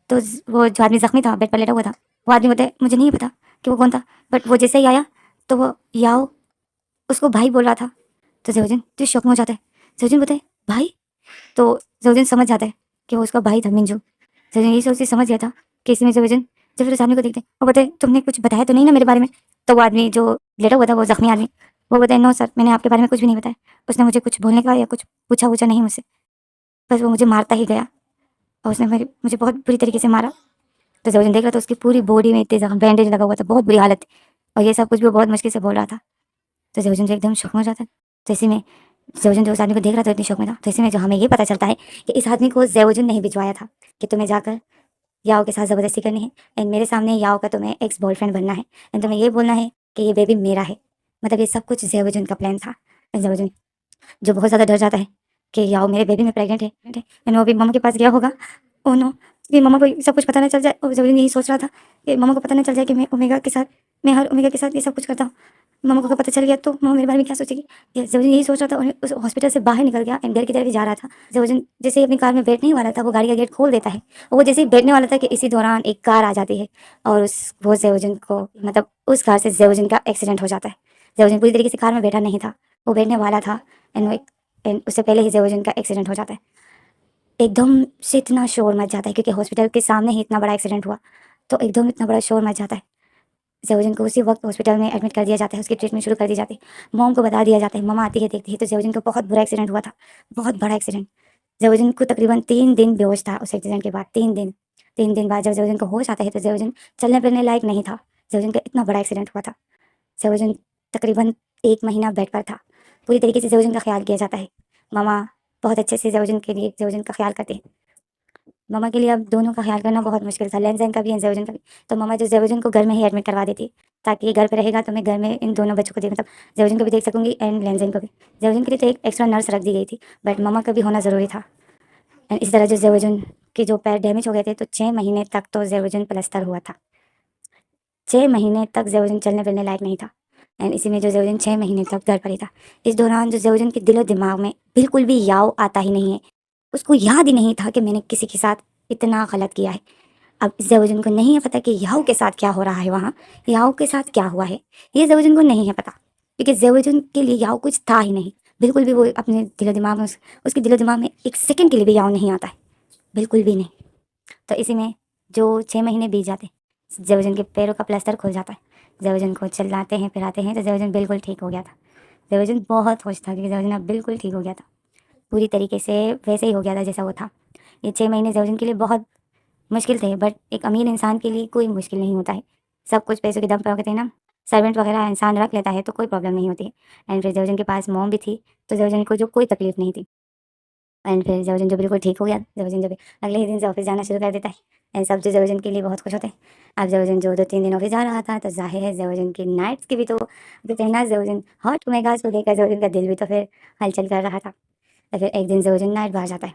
Speaker 1: तो वो जो आदमी जख्मी था बेड पर लेटा हुआ था, वो आदमी बोलते मुझे नहीं पता कि वो कौन था, बट वो जैसे ही आया तो वो याओ उसको भाई बोल रहा था। तो जवजन जो शौक में हो जाता है, जवजन बोलते भाई। तो जवजन समझ जाता है कि वो उसका भाई था मिंजू। जवजन यही सोच समझ गया था कि इसमें जवजन जब फिर उस आदमी को देखते और बोलते तुमने कुछ बताया तो नहीं ना मेरे बारे में। तो वो आदमी जो लेटा हुआ था, वो जख्मी आदमी, वो बोलते नो सर मैंने आपके बारे में कुछ भी नहीं बताया, उसने मुझे कुछ बोलने का या कुछ पूछा नहीं मुझसे, बस वो मुझे मारता ही गया और उसने मुझे बहुत बुरी तरीके से मारा। तो ज़ेवुजन देख रहा था, उसकी पूरी बॉडी में इतने ज़ख्म, बैंडेज लगा हुआ था, बहुत बुरी हालत और ये सब कुछ भी वो बहुत मुश्किल से बोल रहा था। तो ज़ेवुजन जो एकदम शौक में हो जाता है। तो इसी में ज़ेवुजन जो उस आदमी को देख रहा था इतनी शौक में था, तो इसी में जो हमें ये पता चलता है कि इस आदमी को ज़ेवुजन ने ही भिजवाया था कि तुम्हें जाकर याओ के साथ ज़बरदस्ती करनी है एंड मेरे सामने याओ का तुम्हें एक्स बॉयफ्रेंड बनना है एंड तुम्हें ये बोलना है कि ये बेबी मेरा है। मतलब ये सब कुछ ज़ेवुजन का प्लान था। ज़ेवुजन जो बहुत ज़्यादा डर जाता है कि याओ मेरे बेबी में प्रेग्नेंट है एंड वो अभी मम्मा के पास गया होगा। Oh no! कि मम्मा को सब कुछ पता ना चल जाए और ज़ेवुजन यही सोच रहा था कि मम्मा को पता ना चल जाए कि मैं हर ओमेगा के साथ ये सब कुछ करता हूँ। मम्मा को अगर पता चल गया तो मम्मा मेरे बारे में क्या सोचेगी? ये ज़ेवुजन यही सोच रहा था और उस हॉस्पिटल से बाहर निकल गया एंड घर की तरफ ही जा रहा था। ज़ेवुजन जैसे ही अपनी कार में बैठने ही वाला था, वो गाड़ी का गेट खोल देता है और वो जैसे ही बैठने वाला था कि इसी दौरान एक कार आ जाती है और वो ज़ेवुजन को, मतलब उस कार से ज़ेवुजन का एक्सीडेंट हो जाता है। ज़ेवुजन पूरी तरीके से कार में बैठा नहीं था, वो बैठने वाला था एंड उससे पहले ही ज़ेवुजन का एक्सीडेंट हो जाता है। एकदम से इतना शोर मच जाता है क्योंकि हॉस्पिटल के सामने ही इतना बड़ा एक्सीडेंट हुआ, तो एकदम इतना बड़ा शोर मच जाता है। ज़ेवुजन को उसी वक्त हॉस्पिटल में एडमिट कर दिया जाता है, उसकी ट्रीटमेंट शुरू कर दी जाती है। मॉम को बता दिया जाता है, मम्मा आती है, देखती है तो ज़ेवुजन को बहुत बुरा एक्सीडेंट हुआ था, बहुत बड़ा एक्सीडेंट। ज़ेवुजन को तकरीबन 3 दिन बेहोश था उस एक्सीडेंट के बाद, 3 दिन। 3 दिन बाद जब ज़ेवुजन को होश आता है तो ज़ेवुजन चलने-फिरने लायक नहीं था। ज़ेवुजन का इतना बड़ा एक्सीडेंट हुआ था। ज़ेवुजन तकरीबन 1 महीना बेड पर था। पूरी तरीके से ज़ेवुजन का ख़्याल किया जाता है। मम्मा बहुत अच्छे से ज़ेवुजन का ख़्याल करती हैं। मम्मा के लिए अब दोनों का ख़्याल करना बहुत मुश्किल था, लेनज़ैन का भी एंड ज़ेवुजन का भी। तो मम्मा जो ज़ेवुजन को घर में ही एडमिट करवा देती, ताकि ये घर पे रहेगा तो मैं घर में इन दोनों बच्चों को मतलब ज़ेवुजन को भी देख सकूँगी एंड लेनज़ैन को भी। ज़ेवुजन के लिए तो एक एक्स्ट्रा नर्स रख दी गई थी, बट मम्मा का भी होना ज़रूरी था। एंड इस तरह जो ज़ेवुजन के जो पैर डैमेज हो गए थे, तो 6 महीने तक तो ज़ेवुजन प्लास्टर हुआ था। 6 महीने तक ज़ेवुजन चलने-फिरने लायक नहीं था एंड इसी में जो ज़ेवुजन 6 महीने तक घर पर ही था। इस दौरान जो ज़ेवुजन के दिलो-दिमाग में बिल्कुल भी याव आता ही नहीं है। उसको याद ही नहीं था कि मैंने किसी के साथ इतना गलत किया है। अब ज़ेवुजन को नहीं है पता कि याओ के साथ क्या हो रहा है वहाँ, याओ के साथ क्या हुआ है, ये ज़ेवुजन को नहीं है पता। क्योंकि ज़ेवुजन के लिए याओ कुछ था ही नहीं, बिल्कुल भी वो अपने दिलो-दिमाग में उसके दिलो-दिमाग में 1 सेकंड के लिए भी याओ नहीं आता है, बिल्कुल भी नहीं। तो इसी में जो 6 महीने बीत जाते, ज़ेवुजन के पैरों का प्लास्टर खुल जाता है। ज़ेवुजन को चिल्लाते हैं, फिराते हैं तो ज़ेवुजन बिल्कुल ठीक हो गया था। ज़ेवुजन बहुत खुश था क्योंकि ज़ेवुजन अब बिल्कुल ठीक हो गया था। पूरी तरीके से वैसे ही हो गया था जैसा वो था। ये 6 महीने ज़ेवुजन के लिए बहुत मुश्किल थे, बट एक अमीर इंसान के लिए कोई मुश्किल नहीं होता है। सब कुछ पैसों के दम पे होते हैं ना, सर्वेंट वगैरह इंसान रख लेता है तो कोई प्रॉब्लम नहीं होती है। एंड फिर ज़ेवुजन के पास मॉम भी थी, तो ज़ेवुजन को जो कोई तकलीफ़ नहीं थी। एंड फिर ज़ेवुजन जो बिल्कुल ठीक हो गया, ज़ेवुजन जब अगले ही दिन से ऑफ़िस जाना शुरू कर देता है एंड सब जो ज़ेवुजन के लिए बहुत खुश होते हैं। अब ज़ेवुजन जो 2-3 दिन ऑफ़िस जा रहा था, तो ज़ाहिर है ज़ेवुजन की नाइट्स की भी तो कहते हैं ना, ज़ेवुजन हॉट ओमेगास को देखकर ज़ेवुजन का दिल भी तो फिर हलचल कर रहा था। तो फिर एक दिन ज़ेवुजन नाइट बार जाता है,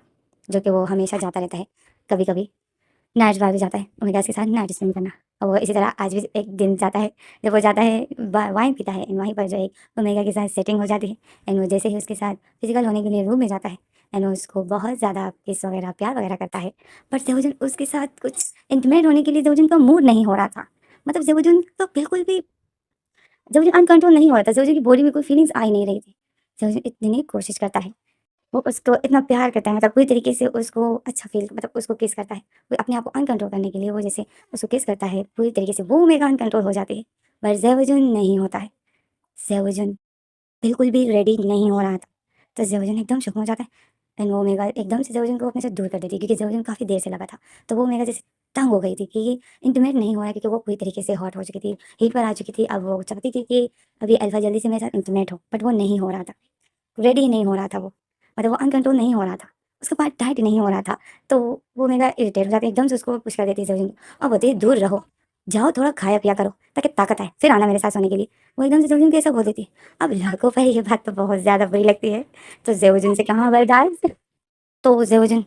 Speaker 1: जो कि वो हमेशा जाता रहता है, कभी-कभी नाइट बार भी जाता है, ओमेगा के साथ नाइट स्पेंड करना। और वो इसी तरह आज भी एक दिन जाता है, जब वो जाता है वाइन पीता है एंड वहीं पर जो एक ओमेगा के साथ सेटिंग हो जाती है एंड वो जैसे ही उसके साथ फिजिकल होने के लिए रूम में जाता है एंड वो उसको बहुत ज़्यादा किस वगैरह प्यार वगैरह करता है, बट ज़ेवुजन उसके साथ कुछ इंटीमेट होने के लिए ज़ेवुजन का मूड नहीं हो रहा था। मतलब ज़ेवुजन तो बिल्कुल भी, ज़ेवुजन अनकंट्रोल नहीं हो रहा था, ज़ेवुजन की बॉडी में कोई फीलिंग्स आ ही नहीं रही थी। ज़ेवुजन इतनी कोशिश करता है, वो उसको इतना प्यार करता है, मतलब पूरी तरीके से उसको अच्छा फ़ील, मतलब उसको किस करता है। वो अपने आप को अनकंट्रोल करने के लिए वो जैसे उसको किस करता है, पूरी तरीके से वो मेगा अनकंट्रोल हो जाती है। पर ज़ेवुजन नहीं होता है। ज़ेवुजन बिल्कुल भी रेडी नहीं हो रहा था। तो ज़ेवुजन एकदम शुक हो जाता है एंड वो मेगा एकदम से ज़ेवुजन को अपने से दूर कर देती है क्योंकि ज़ेवुजन काफ़ी देर से लगा था। तो वो मेगा जैसे तंग हो गई थी कि ये इंटीमेट नहीं हो रहा है क्योंकि वो पूरी तरीके से हॉट हो चुकी थी, हीट पर आ चुकी थी। अब वो चाहती थी कि अभी अल्फ़ा जल्दी से मेरे साथ इंटीमेट हो, बट वो नहीं हो रहा था। रेडी ही नहीं हो रहा था वो। मतलब वो अनकंट्रोल नहीं हो रहा था। उसका पार्ट टाइट नहीं हो रहा था। तो वो मेरा इरिटेट हो जाती है, एकदम से उसको पुश कर देती है ज़मीन और बोलती है, "दूर रहो, जाओ थोड़ा खाया-पिया करो ताकि ताकत आए, फिर आना मेरे साथ सोने के लिए।" वो एकदम से ज़मीन को ऐसा बोल देती है। अब लड़कों पर ये बात तो बहुत ज़्यादा बुरी लगती है, तो ज़ेवुजन से कहाँ बर्दाश्त। तो ज़ेवुजन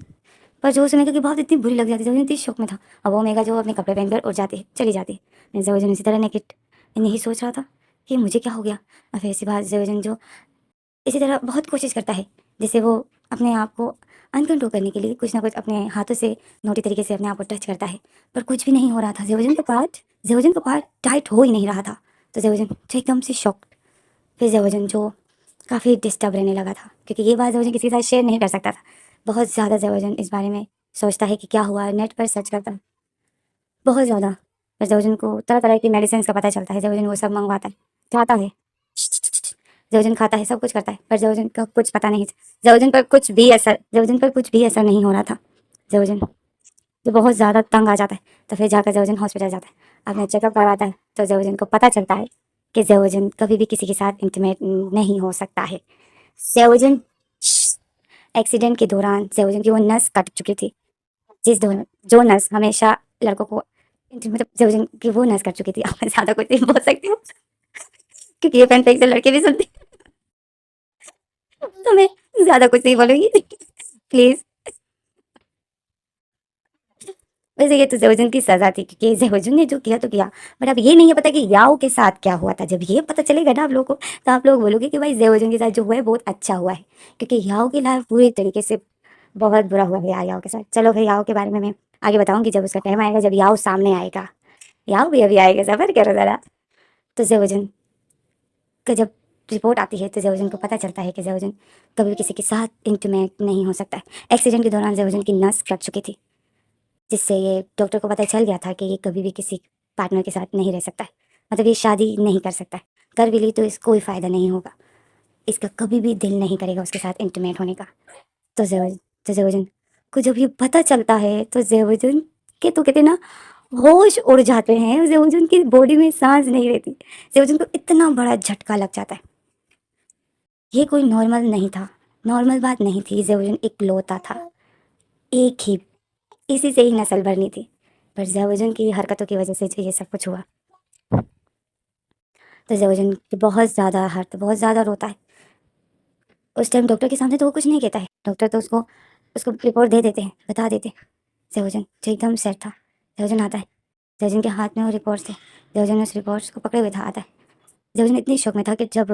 Speaker 1: पर जो उस समय की बात इतनी बुरी लग जाती है, ज़ेवुजन इतनी शॉक में था। अब वो मेगा जो अपने कपड़े पहनकर उठ जाती है, चली जाती है। ज़ेवुजन इसी तरह नेकेड यही सोच रहा था कि मुझे क्या हो गया? और फिर इसी बात ज़ेवुजन जो इसी तरह बहुत कोशिश करता है, जैसे वो अपने आप को अनकंट्रोल करने के लिए कुछ ना कुछ अपने हाथों से नोटी तरीके से अपने आप को टच करता है, पर कुछ भी नहीं हो रहा था। ज़ेवुजन का पार्ट टाइट हो ही नहीं रहा था। तो ज़ेवुजन तो एकदम से शॉक्ड। फिर ज़ेवुजन जो काफ़ी डिस्टर्ब रहने लगा था क्योंकि ये बात ज़ेवुजन किसी के साथ शेयर नहीं कर सकता था। बहुत ज़्यादा ज़ेवुजन इस बारे में सोचता है कि क्या हुआ, नेट पर सर्च करता है, बहुत ज़्यादा। फिर ज़ेवुजन को तरह-तरह की मेडिसिन्स का पता चलता है, ज़ेवुजन वो सब मँगवाता है, खाता है। ज़ेवुजन खाता है, सब कुछ करता है, पर ज़ेवुजन का कुछ पता नहीं। ज़ेवुजन पर कुछ भी असर नहीं हो रहा था। ज़ेवुजन जब बहुत ज़्यादा तंग आ जाता है, तो फिर जाकर ज़ेवुजन हॉस्पिटल जाता है, अपना चेकअप करवाता है, तो ज़ेवुजन को पता चलता है कि ज़ेवुजन कभी भी किसी के साथ इंटीमेट नहीं हो सकता है। ज़ेवुजन एक्सीडेंट के दौरान ज़ेवुजन की वो नस कट चुकी थी, जो नस हमेशा लड़कों को मतलब ज़ेवुजन की वो नस कट चुकी थी। अब मैं ज़्यादा कुछ नहीं बोल सकती हूँ क्योंकि ये फैन फेक से लड़के भी सुनते हैं, तो मैं ज़्यादा कुछ नहीं बोलूँगी। प्लीज़। वैसे ये तो ज़ेवुजन की सज़ा थी क्योंकि ज़ेवुजन ने जो किया तो किया, बट अब ये नहीं है पता कि याओ के साथ क्या हुआ था। जब ये पता चलेगा ना आप लोगों को, तो आप लोग बोलोगे कि भाई ज़ेवुजन के साथ जो हुआ है बहुत अच्छा हुआ है, क्योंकि याओ की लाइफ पूरी तरीके से बहुत बुरा हुआ है यार याओ के साथ। चलो फिर याओ के बारे में मैं आगे बताऊँगी जब उसका टाइम आएगा, जब याओ सामने आएगा। याओ भी अभी आएगा, सब्र करो ज़रा। तो ज़ेवुजन का जब रिपोर्ट आती है तो ज़ेवुजन को पता चलता है कि ज़ेवुजन कभी किसी के साथ इंटीमेट नहीं हो सकता है। एक्सीडेंट के दौरान ज़ेवुजन की नस कट चुकी थी, जिससे ये डॉक्टर को पता चल गया था कि ये कभी भी किसी पार्टनर के साथ नहीं रह सकता है, मतलब ये शादी नहीं कर सकता है। कर भी ली तो इसको कोई फ़ायदा नहीं होगा, इसका कभी भी दिल नहीं करेगा उसके साथ इंटीमेट होने का। तो ज़ेवुजन को जब ये पता चलता है तो ज़ेवुजन के तो कहते हैं ना होश उड़ जाते हैं, ज़ेवुजन की बॉडी में सांस नहीं रहती। ज़ेवुजन को इतना बड़ा झटका लग जाता है। ये कोई नॉर्मल नहीं था, नॉर्मल बात नहीं थी। ज़ेवुजन इकलौता था, एक ही, इसी से ही नस्ल भरनी थी, पर ज़ेवुजन की हरकतों की वजह से जो ये सब कुछ हुआ। तो ज़ेवुजन बहुत ज़्यादा बहुत ज़्यादा रोता है। उस टाइम डॉक्टर के सामने तो वो कुछ नहीं कहता है, डॉक्टर तो उसको उसको रिपोर्ट दे देते हैं, बता देते हैं। ज़ेवुजन जो एकदम सेट था, ज़ेवुजन आता है, ज़ेवुजन के हाथ में वो रिपोर्ट्स थे, ज़ेवुजन उस रिपोर्ट्स को पकड़े हुए था, आता है। ज़ेवुजन इतनी शौक में था कि जब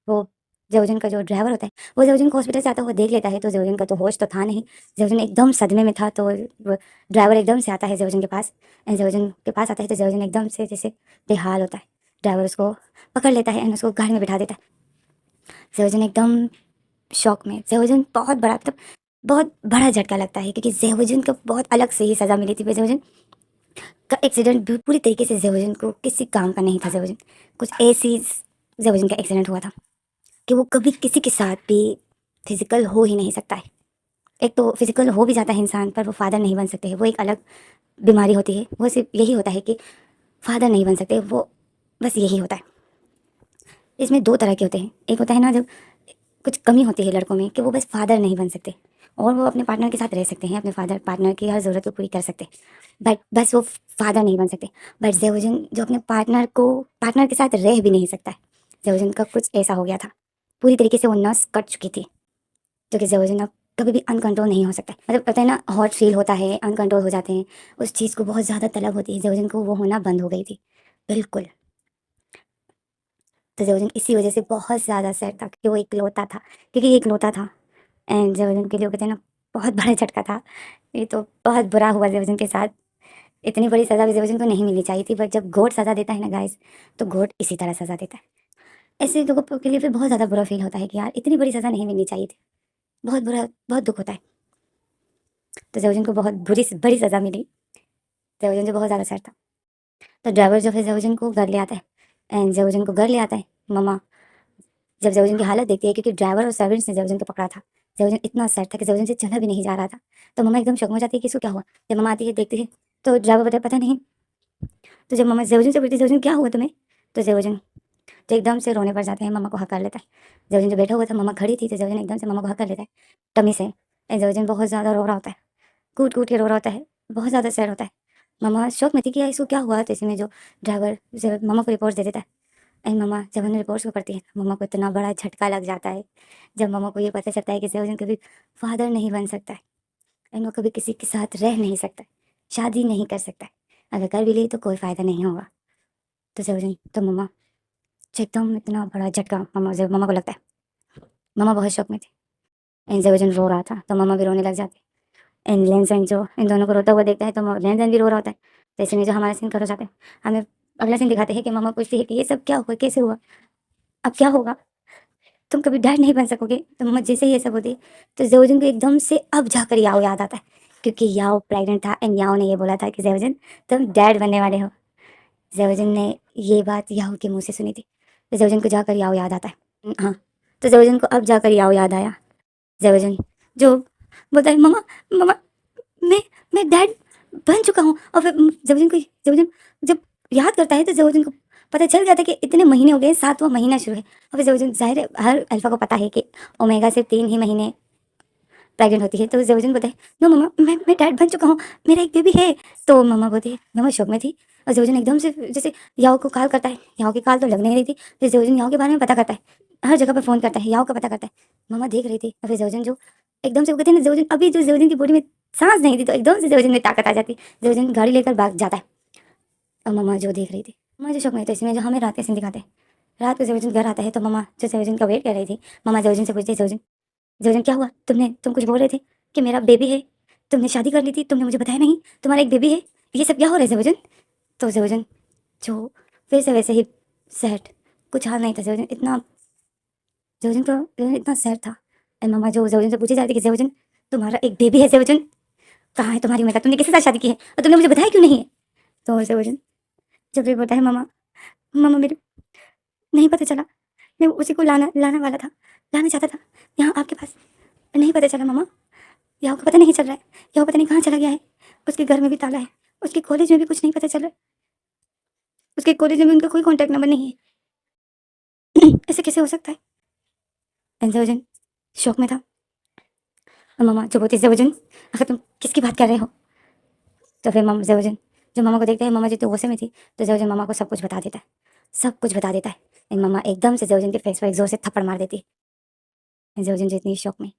Speaker 1: वो ज़ेवुजन का जो ड्राइवर होता है, वो ज़ेवुजन को हॉस्पिटल से आता हुआ देख लेता है, तो ज़ेवुजन का तो होश तो था नहीं। ज़ेवुजन एकदम सदमे में था, तो वो ड्राइवर एकदम से आता है ज़ेवुजन के पास, एंड ज़ेवुजन के पास आता है तो ज़ेवुजन एकदम से जैसे बेहाल होता है। ड्राइवर उसको पकड़ लेता है एंड उसको गाड़ी में बिठा देता है। ज़ेवुजन एकदम शॉक में। ज़ेवुजन बहुत बड़ा मतलब बहुत बड़ा झटका लगता है क्योंकि ज़ेवुजन को बहुत अलग से ही सज़ा मिली थी। ज़ेवुजन का एक्सीडेंट भी पूरी तरीके से ज़ेवुजन को किसी काम का नहीं था। ज़ेवुजन कुछ ऐसी ज़ेवुजन का एक्सीडेंट हुआ था कि वो कभी किसी के साथ भी फिजिकल हो ही नहीं सकता है। एक तो फिजिकल हो भी जाता है इंसान, पर वो फादर नहीं बन सकते हैं, वो एक अलग बीमारी होती है। वो सिर्फ यही होता है कि फादर नहीं बन सकते, वो बस यही होता है। इसमें दो तरह के होते हैं, एक होता है ना जब कुछ कमी होती है लड़कों में कि वो बस फादर नहीं बन सकते, और वो अपने पार्टनर के साथ रह सकते हैं, अपने पार्टनर की हर ज़रूरत को पूरी कर सकते हैं, बट बस वो फादर नहीं बन सकते। बट ज़ेवुजन जो अपने पार्टनर के साथ रह भी नहीं सकता है। ज़ेवुजन का कुछ ऐसा हो गया था, पूरी तरीके से वो नस कट चुकी थी, जो कि ज़ेवुजन अब कभी भी अनकंट्रोल नहीं हो सकता है। मतलब पता है ना, हॉट फील होता है, अनकंट्रोल हो जाते हैं, उस चीज़ को बहुत ज़्यादा तलब होती है। ज़ेवुजन को वो होना बंद हो गई थी बिल्कुल। तो ज़ेवुजन इसी वजह से बहुत ज़्यादा सैड था क्योंकि वो इकलौता था, क्योंकि ये इकलौता था। एंड ज़ेवुजन के लिए वो कहते हैं ना बहुत बड़ा झटका था। ये तो बहुत बुरा हुआ ज़ेवुजन के साथ। इतनी बड़ी सज़ा भी ज़ेवुजन को नहीं मिलनी चाहिए थी, बट जब गॉड सज़ा देता है ना गाइस, तो गॉड इसी तरह सज़ा देता है। ऐसे लोगों के लिए फिर बहुत ज़्यादा बुरा फील होता है कि यार इतनी बड़ी सज़ा नहीं मिलनी चाहिए थी। बहुत बुरा, बहुत दुःख होता है। तो ज़ेवुजन को बहुत बड़ी सज़ा मिली। ज़ेवुजन जो बहुत ज़्यादा सैड था। तो ड्राइवर जो फिर ज़ेवुजन को घर ले आता है, एंड ज़ेवुजन को घर ले आता है। मम्मा जब ज़ेवुजन की हालत देखती है, क्योंकि ड्राइवर और सर्वेंट्स ने ज़ेवुजन को पकड़ा था। ज़ेवुजन इतना सैड था कि ज़ेवुजन से चला भी नहीं जा रहा था। तो मम्मा एकदम शॉक में हो जाती है कि इसको क्या हुआ? जब मम्मा आती है, देखती है, तो ड्राइवर बताया पता नहीं। तो जब मम्मा ज़ेवुजन से पूछती है ज़ेवुजन क्या हुआ तुम्हें? तो ज़ेवुजन तो एकदम से रोने पड़ जाते हैं, मम्मा को हक कर लेता है। ज़ेवुजन जो बैठा हुआ था, मम्मा खड़ी थी, तो ज़ेवुजन एकदम से मम्मा को हक कर लेता है टमी से। एंड ज़ेवुजन बहुत ज़्यादा रो रहा होता है, कूट-कूट के रो रहा होता है, बहुत ज़्यादा सैड होता है। मम्मा शॉक में थी कि यार इसको क्या हुआ? तो इसी में जो ड्राइवर मम्मा को रिपोर्ट्स दे देता है, एंड मम्मा जब उन्हें रिपोर्ट्स को पढ़ती है, मम्मा को इतना बड़ा झटका लग जाता है, जब मम्मा को ये पता चलता है कि ज़ेवुजन कभी फादर नहीं बन सकता है, एंड वो कभी किसी के साथ रह नहीं सकता है, शादी नहीं कर सकता है। अगर कर भी ली तो कोई फ़ायदा नहीं होगा। तो ज़ेवुजन तो मम्मा जो एकदम इतना बड़ा झटका मम्मा को लगता है। मम्मा बहुत शॉक में थी, एंड ज़ेवुजन रो रहा था, तो मम्मा भी रोने लग जाती है। एंड लैनसेन जो इन दोनों को रोता हुआ देखता है, तो लैनसेन भी रो रहा होता है। तो ऐसे में जो हमारा सीन खत्म हो जाता है, हमें अगला सीन दिखाते हैं कि मम्मा पूछती है कि ये सब क्या हुआ? कैसे हुआ? अब क्या होगा? तुम कभी डैड नहीं बन सकोगे। तो मम्मा जैसे ही ये सब होती है, तो ज़ेवुजन को एकदम से अब जाकर याओ याद आता है, क्योंकि याओ प्रेग्नेंट था एंड याओ ने ये बोला था कि ज़ेवुजन तुम डैड बनने वाले हो। ज़ेवुजन ने ये बात याओ के मुँह से सुनी थी, तो ज़ेवुजन को जाकर याओ याद आता है। हाँ, तो ज़ेबुजन को अब जाकर याओ याद आया। ज़ेबुजन जो बोलता है, "मम्मा, मम्मा, मैं मैं डैड बन चुका हूँ।" और फिर ज़ेबुजन जब याद करता है तो ज़ेबुजन को पता चल जाता है कि इतने महीने हो गए, 7वाँ महीना शुरू है। और फिर ज़ेबुजन, ज़ाहिर है हर अल्फ़ा को पता है कि ओमेगा सिर्फ़ 3 ही महीने प्रेग्नेंट होती है। तो ज़ेबुजन बोलता है, "नो मम्मा, मैं डैड बन चुका हूँ, मेरा एक बेबी है।" तो मम्मा बोलती है, मम्मा शॉक में थी। और ज़ेबुजन एकदम से जैसे याओ को कॉल करता है, याओ की कॉल तो लग नहीं रही थी। फिर ज़ेबुजन याओ के बारे में पता करता है, हर जगह पे फ़ोन करता है, याओ का पता करता है। मम्मा देख रही थी और फिर ज़ेबुजन जो एकदम से, वो कहते हैं ना, ज़ेबुजन अभी जो ज़ेबुजन की बॉडी में साँस नहीं थी, तो एकदम से ज़ेबुजन में ताकत आ जाती। ज़ेबुजन गाड़ी लेकर भाग जाता है और मम्मा जो देख रही थी, मम्मा जो शॉक में, तो इसमें जो हमें रात के सीन दिखाते हैं। रात को ज़ेबुजन घर आता है तो मम्मा जो ज़ेबुजन का वेट कर रही थी, मम्मा ज़ेबुजन से पूछती है, ज़ेबुजन क्या हुआ? तुम कुछ बोल रहे थे कि मेरा बेबी है, तुमने शादी कर ली थी, तुमने मुझे बताया नहीं, तुम्हारा एक बेबी है, ये सब क्या हो रहा है ज़ेबुजन? तो ज़ेबुजन जो फिर से वैसे ही सैड, कुछ हाल नहीं था ज़ेबुजन इतना सैड था। एंड मम्मा जो ज़ेबुजन से पूछी जा रही थी कि ज़ेबुजन, तुम्हारा एक बेबी है ज़ेबुजन, कहाँ है तुम्हारी माता? तुमने किसके साथ शादी की है और तुमने मुझे बताया क्यों नहीं है? तो ज़ेबुजन जब भी बोलता है, मम्मा, मम्मा मेरे नहीं पता चला, मैं उसी को लाना लाना वाला था, लाना चाहता था यहाँ आपके पास, नहीं पता चला मम्मा, याओ को पता नहीं चल रहा है, याओ पता नहीं कहाँ चला गया है, उसके घर में भी ताला है, उसके कॉलेज में भी कुछ नहीं पता चल रहा है, उसके कॉलेज में भी उनका कोई कॉन्टैक्ट नंबर नहीं है। ऐसे कैसे हो सकता है? एंड ज़ेबुजन शॉक में था। और मम्मा जो बोलती है, ज़ेबुजन आखिर तुम किसकी बात कर रहे हो? तो फिर मम ज़ेबुजन जब मम्मा को देखता है, मम्मा जी तो गुस्से में थी, तो ज़ेबुजन मम्मा को सब कुछ बता देता है, सब कुछ बता देता है। एंड मम्मा एकदम से ज़ेबुजन के फेस पर एक ज़ोर से थप्पड़ मार देती है। ज़ेबुजन जो इतनी शॉक में,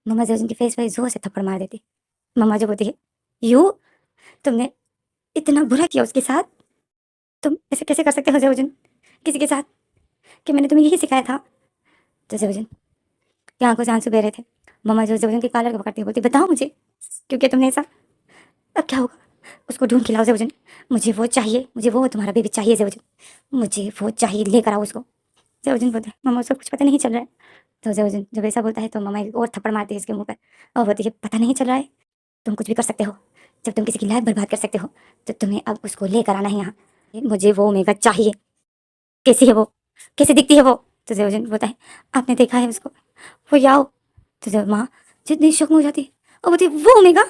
Speaker 1: मम्मा ज़ेबुजन के फेस पर एक ज़ोर से थप्पड़ मार देती है। मम्मा जो बोलती है, "यू, तुमने इतना बुरा किया उसके साथ? तुम ऐसे कैसे कर सकते हो ज़ेबुजन किसी के साथ, कि मैंने तुम्हें यही सिखाया था?" तो ज़ेबुजन की आँखों से आँसू बह रहे थे। मम्मा जो ज़ेबुजन की कॉलर को पकड़ती है, बोलती, "बताओ मुझे, क्यों किया तुमने ऐसा? अब क्या होगा? उसको ढूँढ के लाओ ज़ेबुजन, मुझे वो चाहिए, मुझे वो तुम्हारा बेबी चाहिए ज़ेबुजन, मुझे वो चाहिए, लेकर आओ उसको।" ज़ेबुजन बोलता है, "मम्मा उसको कुछ पता नहीं चल रहा है।" तो ज़ेबुजन जब ऐसा बोलता है तो मम्मा एक और थप्पड़ मारती है उसके मुँह पर और बोलती है, "पता नहीं चल रहा है? तुम कुछ भी कर सकते हो। जब तुम किसी की लाइफ़ बर्बाद कर सकते हो, तो तुम्हें अब उसको लेकर आना है यहाँ। मुझे वो ओमेगा चाहिए। कैसी है वो? कैसी दिखती है वो?" तो ज़ेबुजन बोलता है, "आपने देखा है उसको? वो याओ।" तो जब माँ जितनी शॉक में हो जाती है और बोलती है, "वो ओमेगा?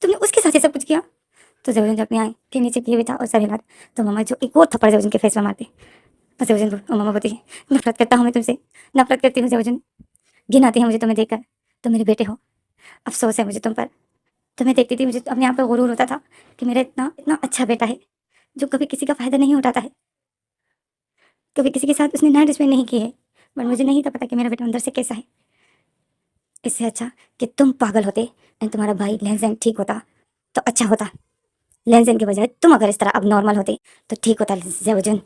Speaker 1: तुमने उसके साथ ये सब कुछ किया?" तो ज़ेबुजन जो अपनी आँख के नीचे किए हुए था और सर हिला, तो मम्मा जो एक और थप्पड़ ज़ेबुजन के फेस में मारती है। और ज़ेबुजन को और मम्मा बोलती है, "नफ़रत करता हूँ मैं तुमसे, नफ़रत करती हूँ ज़ेबुजन। घिन आती है मुझे तुम्हें देखकर। तुम मेरे बेटे हो, अफ़सोस है मुझे तुम पर। तुम्हें देखती थी, मुझे अपने आप पे गुरूर होता था कि मेरा इतना इतना अच्छा बेटा है, जो कभी किसी का फ़ायदा नहीं उठाता है, कभी किसी के साथ उसने ना रिस्पेक्ट नहीं की है। बट मुझे नहीं था पता कि मेरा बेटा अंदर से कैसा है। इससे अच्छा कि तुम पागल होते एंड तुम्हारा भाई लेंज़ेन ठीक होता, तो अच्छा होता। लेंज़ेन के बजाय तुम अगर इस तरह अब नॉर्मल होते, तो ठीक होता ज़ेबुजन।"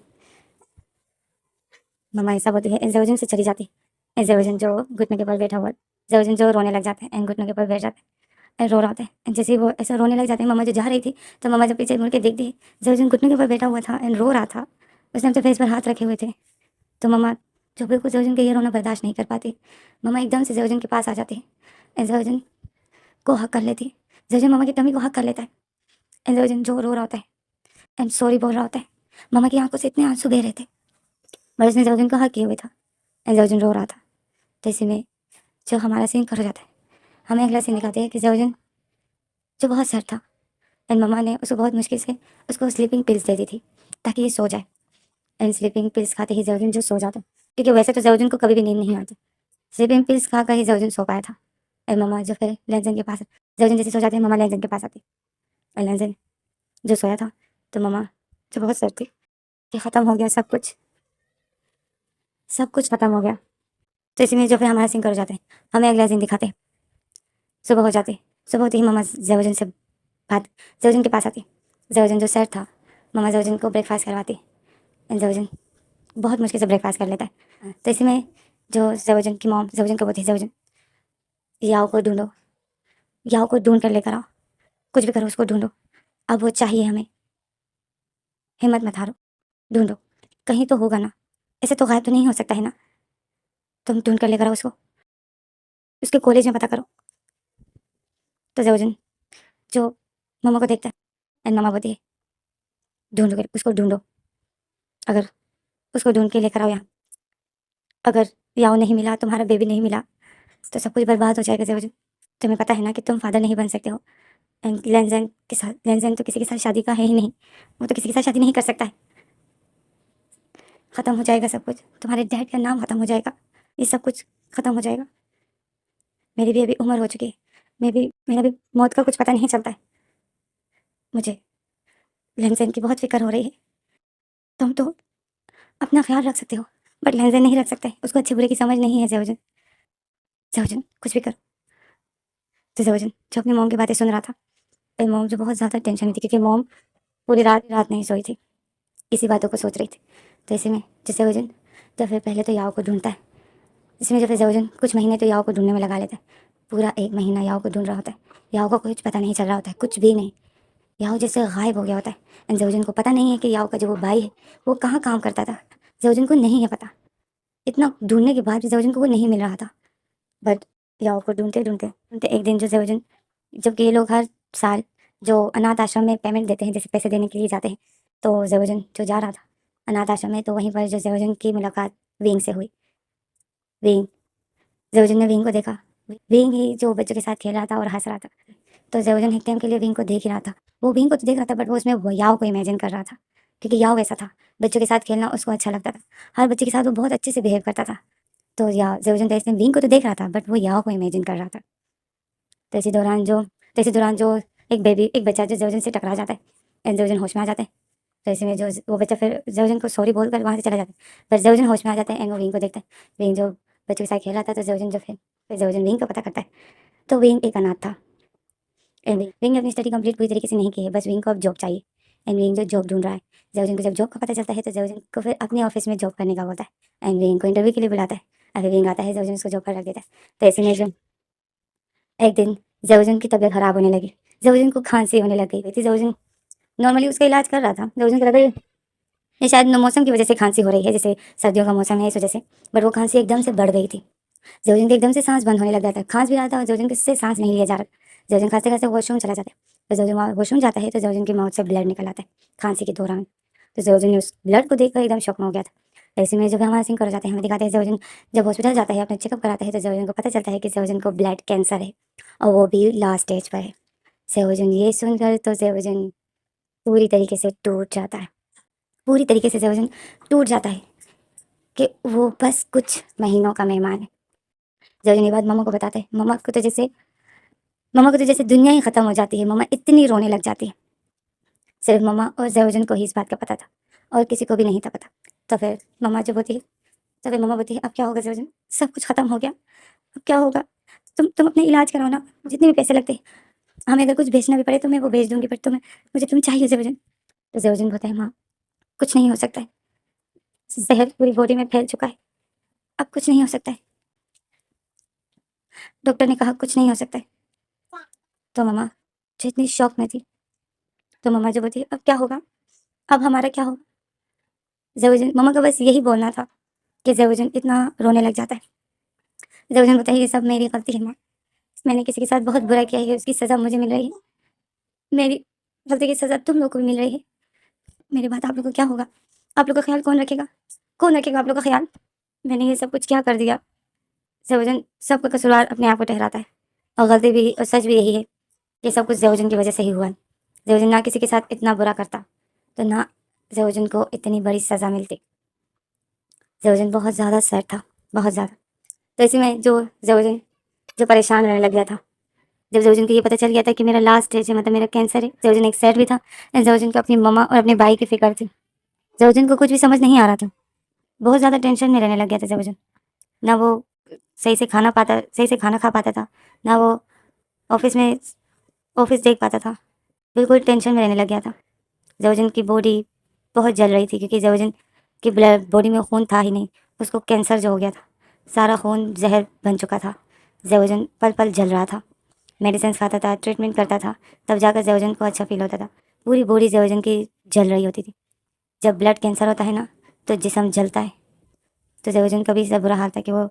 Speaker 1: मम्मा ऐसा बोलती है, ज़ेबुजन से चली जाती है। ज़ेबुजन जो घुटने के बल बैठा हुआ, ज़ेबुजन जो रोने लग जाता है एंड घुटनों के बल बैठ जाता है, रो रहा होता है। जैसे ही वो ऐसा रोने लग जाते हैं, मम्मा जो जा रही थी, तो मम्मा जब पीछे मुड़ के देखती है, ज़ेबुजन घुटनों के बल बैठा हुआ था एंड रो रहा था। उसने अपने फेस पर हाथ रखे हुए थे। तो मम्मा जो बिल्कुल ज़ेबुजन का ये रोना बर्दाश्त नहीं कर पाती, मम्मा एकदम से ज़ेबुजन के पास आ जाती है एंड ज़ेबुजन को हग कर लेती है। ज़ेबुजन मम्मा की टमी को हग कर लेता है एंड ज़ेबुजन जो रो रहा होता है एंड सॉरी बोल रहा होता है। मम्मा की आंखों से इतने आंसू बह रहे थे, बट उसने ज़ेबुजन को हग किए हुए था एंड ज़ेबुजन रो रहा था। तो इसी में जो हमारा सीन कट हो जाता है, हमें अगला सीन दिखाते हैं कि ज़ेबुजन जो बहुत सैड था एंड मम्मा ने उसको बहुत मुश्किल से उसको स्लीपिंग पिल्स दे दी थी ताकि ये सो जाए। एंड स्लीपिंग पिल्स खाते ही ज़ेबुजन जो सो जाता, क्योंकि वैसे तो ज़ेबुजन को कभी भी नींद नहीं आती। स्लीपिंग पिल्स खाकर ही ज़ेबुजन सो पाया था। एंड मम्मा जो फिर लेंज़न के पास, ज़ेबुजन जैसे सो जाते हैं, मम्मा लेंज़न के पास आती और लेंज़न जो सोया था, तो मम्मा जो बहुत सैड थी कि ख़त्म हो गया सब कुछ ख़त्म हो गया। तो इसी में जो फिर हमारा सीन कट हो जाता है, हमें अगला सीन दिखाते हैं। सुबह हो जाती, सुबह होते ही मम्मा ज़ेबुजन से बात ज़ेबुजन के पास आती। ज़ेबुजन जो सैड था, मम्मा ज़ेबुजन को ब्रेकफ़ास्ट करवाती एंड ज़ेबुजन बहुत मुश्किल से ब्रेकफ़ास्ट कर लेता है। तो इसी में जो ज़ेबुजन की मॉम ज़ेबुजन को बोलती है, "ज़ेबुजन, याओ को ढूँढो, याओ को ढूँढ कर लेकर आओ, कुछ भी करो उसको ढूँढो, अब वो चाहिए हमें, हिम्मत मत हारो, ढूँढो, कहीं तो होगा ना, ऐसे तो गायब तो नहीं हो सकता है ना, तुम ढूँढ कर लेकर आओ उसको, उसके कॉलेज में पता करो।" तो ज़ेबुजन जो मम्मा को देखता है एंड मम्मा बोलती है, "ढूँढो कर उसको ढूँढो, अगर उसको ढूँढ के लेकर आओ यहाँ।" अगर याओ नहीं मिला, तुम्हारा बेबी नहीं मिला, तो सब कुछ बर्बाद हो जाएगा ज़ेवज़न। तुम्हें पता है ना कि तुम फादर नहीं बन सकते हो। एंड लेंज़ेन तो किसी के साथ शादी का है ही नहीं। वो तो किसी के साथ शादी नहीं कर सकता है। ख़त्म हो जाएगा सब कुछ। तुम्हारे डैड का नाम ख़त्म हो जाएगा। ये सब कुछ ख़त्म हो जाएगा। मेरी भी अभी उम्र हो चुकी है। मेरा भी मौत का कुछ पता नहीं चलता है। मुझे लेंज़ेन की बहुत फ़िक्र हो रही है। तुम तो अपना ख़्याल रख सकते हो, बट लेंज़ेन नहीं रख सकते। उसको अच्छे-बुरे की समझ नहीं है ज़ेवज़न। ज़ेवज़न कुछ भी करो। तो ज़ेवज़न जो अपनी मॉम की बातें सुन रहा था, मेरी मॉम जो बहुत ज़्यादा टेंशन में थी क्योंकि मॉम पूरी रात नहीं सोई थी। इसी बातों को सोच रही थी। तो ऐसे में जो ज़ेवज़न तो फिर पहले तो याओ को ढूँढता है। इसमें जो फिर ज़ेवज़न कुछ महीने तो याओ को ढूँढने में लगा लेता है। पूरा 1 महीना याओ को ढूँढ रहा होता है। याओ को कुछ पता नहीं चल रहा होता है, कुछ भी नहीं। याओ जैसे गायब हो गया होता है। एंड ज़ेवज़न को पता नहीं है कि याओ का जो वो भाई है, वो कहाँ काम करता था। ज़ेवज़न को नहीं है पता। इतना ढूँढने के बाद भी ज़ेवज़न को वो नहीं मिल रहा था। बट याओ को ढूँढते एक दिन जो ज़ेवज़न जबकि ये लोग हर साल जो अनाथ आश्रम में पेमेंट देते हैं, जैसे पैसे देने के लिए जाते हैं, तो ज़ेवज़न जो जा रहा था अनाथ आश्रम में, तो वहीं पर जो ज़ेवज़न की मुलाकात विंग से हुई। विंग ज़ेवज़न ने विंग को देखा। विंग ही जो बच्चों के साथ खेल रहा था और हँस रहा था। तो ज़ेवज़न एक टाइम के लिए विंग को देख ही रहा था। वो विंग को तो देख रहा था, बट वो उसमें वो याओ को इमेजिन कर रहा था, क्योंकि याओ वैसा था। बच्चों के साथ खेलना उसको अच्छा लगता था। हर बच्चे के साथ वो बहुत अच्छे से बिहेव करता था। तो या ज़ेवज़न तो इसने विंग को तो देख रहा था, बट वो याओ को इमेजिन कर रहा था। तो इसी दौरान जो एक बच्चा जो ज़ेवज़न से टकरा जाता है एंड ज़ेवज़न होश में आ जाता है। तो ऐसे में जो वो बच्चा फिर ज़ेवज़न को सॉरी बोलकर वहाँ से चला जाता है। पर ज़ेवज़न होश में आ जाता है एंड वो विंग को देखता है। विंग जो बच्चों के साथ खेल रहा था, तो ज़ेवज़न जो फिर ज़ेवज़न विंग को पता करता है। तो विंग एक अनाथ था। एंड विंग ने अपनी स्टडी कंप्लीट पूरी तरीके से नहीं की है, बस विंग को अब जॉब चाहिए। एंड विंग जो जॉब ढूँढ रहा है। ज़ेवज़न को जब जॉब का पता चलता है, तो ज़ेवज़न को फिर अपने ऑफ़िस में जॉब करने का बोलता है एंड विंग को इंटरव्यू के लिए बुलाता है। अगर विंग आता है, ज़ेवज़न उसको जॉब पर रख देता है। तो ऐसे में जो एक दिन ज़ेवज़न की तबीयत ख़राब होने लगी। ज़ेवज़न को खाँसी होने लग गई थी। ज़ेवज़न नॉर्मली उसका इलाज कर रहा था। ज़ेवज़न को लगा ये शायद मौसम की वज़ह से खाँसी हो रही है, जैसे सर्दियों का मौसम है इस वज़ह से। बट वो खाँसी एकदम से बढ़ गई थी। ज़ेवज़न के एकदम से साँस बंद होने लग गया था। खाँस भी रहा था और ज़ेवज़न के से साँस नहीं लिया जा रहा। ज़ेवज़न खाँसते-खाँसते वॉशरूम चला जाता है। तो ज़ेवज़न वहाँ वॉशरूम जाता है, तो ज़ेवज़न की माउथ से ब्लड निकल आता है खाँसी के दौरान। तो ज़ेवज़न ने उस ब्लड को देखकर एकदम शॉक में हो गया था। ऐसे में जब हमारा सीन कवर हो जाता है, हमें दिखाते हैं ज़ेवज़न जब हॉस्पिटल जाता है, अपना चेकअप कराता है, तो ज़ेवज़न को पता चलता है कि ज़ेवज़न को ब्लड कैंसर है और वो भी लास्ट स्टेज पर है। ज़ेवज़न ये सुनकर तो ज़ेवज़न पूरी तरीके से टूट जाता है। पूरी तरीके से ज़ेवज़न टूट जाता है कि वो बस कुछ महीनों का मेहमान है। ज़ेवज़न ये बात मम्मा को बताता है। मम्मा को तो जैसे दुनिया ही ख़त्म हो जाती है। मम्मा इतनी रोने लग जाती है। सिर्फ़ मम्मा और ज़ेवज़न को ही इस बात का पता था और किसी को भी नहीं था पता। तो फिर मम्मा बोलती है, अब क्या होगा ज़ेवज़न? सब कुछ ख़त्म हो गया, अब क्या होगा? तुम अपना इलाज कराओ ना, जितने भी पैसे लगते हैं। हमें अगर कुछ बेचना भी पड़े तो मैं वो बेच दूँगी, बट तुम चाहिए ज़ेवज़न। तो ज़ेवज़न बोलता है, माँ कुछ नहीं हो सकता है। ज़हर पूरी बॉडी में फैल चुका है, अब कुछ नहीं हो सकता है। डॉक्टर ने कहा कुछ नहीं हो सकता है। तो मम्मा जो इतनी शॉक में थी, तो मम्मा जो बोलती है, अब क्या होगा? अब हमारा क्या होगा? ज़ेवज़न मम्मा का बस यही बोलना था कि ज़ेवज़न इतना रोने लग जाता है। ज़ेवज़न बोलता है, ये सब मेरी गलती है माँ। मैंने किसी के साथ बहुत बुरा किया है, उसकी सज़ा मुझे मिल रही है। मेरी गलती की सज़ा तुम लोगों को भी मिल रही है। मेरे बाद आप लोगों को क्या होगा? आप लोग का ख़्याल कौन रखेगा? कौन रखेगा आप लोग का ख़्याल? मैंने ये सब कुछ क्या कर दिया? ज़ेवज़न सबका कसूरवार अपने आप को ठहराता है और गलती भी और सच भी यही है कि सब कुछ ज़ेवज़न की वज़ह से ही हुआ है। ज़ेवज़न ना किसी के साथ इतना बुरा करता, तो ना ज़ेवज़न को इतनी बड़ी सज़ा मिलती। ज़ेवज़न बहुत ज़्यादा सैड था, बहुत ज़्यादा। तो इसी में ज़ेवज़न जो परेशान रहने लग गया था। जब ज़ेवज़न को ये पता चल गया था कि मेरा लास्ट स्टेज है, मतलब मेरा कैंसर है, ज़ेवज़न एक सैड भी था एंड ज़ेवज़न को अपनी मम्मा और अपने भाई की फ़िक्र थी। ज़ेवज़न को कुछ भी समझ नहीं आ रहा था। बहुत ज़्यादा टेंशन में रहने लग गया था ज़ेवज़न। ना वो सही से खाना खा पाता था, ना वो ऑफ़िस में ऑफ़िस देख पाता था। बिल्कुल टेंशन में रहने लग गया था। ज़ेवज़न की बॉडी बहुत जल रही थी क्योंकि ज़ेवज़न की ब्लड बॉडी में खून था ही नहीं, उसको कैंसर जो हो गया था। सारा खून ज़हर बन चुका था। ज़ेवज़न पल-पल जल रहा था। मेडिसिन्स खाता था, ट्रीटमेंट करता था, तब जाकर ज़ेवज़न को अच्छा फ़ील होता था। पूरी बॉडी ज़ेवज़न की जल रही होती थी। जब ब्लड कैंसर होता है ना, तो जिस्म जलता है। तो ज़ेवज़न का भी ऐसा बुरा हाल था कि वो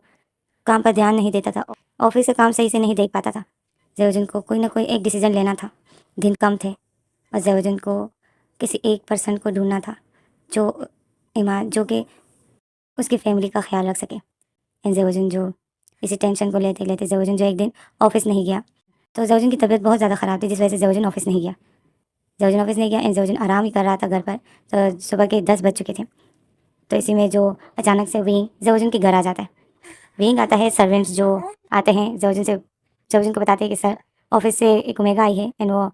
Speaker 1: काम पर ध्यान नहीं देता था। ऑफ़िस का काम सही से नहीं देख पाता था। ज़ेवज़न को कोई ना कोई एक डिसीज़न लेना था। दिन कम थे और ज़ेवज़न को किसी एक पर्सन को ढूँढना था जो जो कि उसकी फ़ैमिली का ख़्याल रख सके। एंड ज़ेवुजन जो इसी टेंशन को लेते लेते ज़ेवुजन जो एक दिन ऑफिस नहीं गया। तो ज़ेवुजन की तबीयत बहुत ज़्यादा ख़राब थी, जिस वजह से ज़ेवुजन ऑफिस नहीं गया। ज़ेवुजन ऑफिस नहीं गया एंड ज़ेवुजन आराम ही कर रहा था घर पर। तो सुबह के 10 बज चुके थे। तो इसी में जो अचानक से विंग ज़ेवुजन के घर आ जाता है। विंग आता है, सर्वेंट्स जो आते हैं ज़ेवुजन को बताते हैं कि सर ऑफिस से एक ओमेगा आई है एंड वो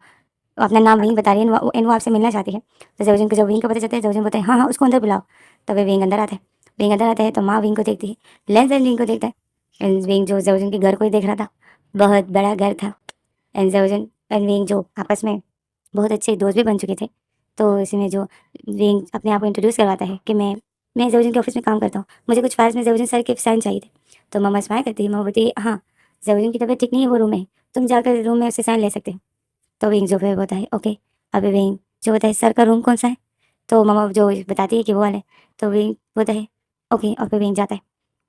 Speaker 1: अपना नाम विंग बता रही है एंड वो आपसे मिलना चाहती है। तो ज़ेवुजन को जब विंग का पता चलता है, ज़ेवुजन बोलते हैं हाँ हाँ उसको अंदर बुलाओ। तब वे विंग अंदर आता है। विंग अंदर आता है तो माँ विंग को देखती है, लेंस एंड विंग को देखता है। एंड विंग जो ज़ेवुजन के घर को ही देख रहा था, बहुत बड़ा घर था। एंड ज़ेवुजन एंड विंग जो आपस में बहुत अच्छे दोस्त भी बन चुके थे। तो इसी में जो विंग अपने आप को इंट्रोड्यूस करवाता है कि मैं ज़ेवुजन के ऑफिस में काम करता हूँ, मुझे कुछ फाइल्स में ज़ेवुजन सर के साइन चाहिए थे। तो मम्मा स्माइल करती है, मम्मा बोलती है हाँ ज़ेवुजन की तबीयत ठीक नहीं है, वो रूम में है, तुम जाकर रूम में उससे साइन ले सकते हो। तो विंग जो फिर बोलता है ओके। अभी विंग जो बोलता है सर का रूम कौन सा है, तो मम्मा जो बताती है कि वो वाला है। तो विंग बोलता है ओके और फिर विंग जाता है।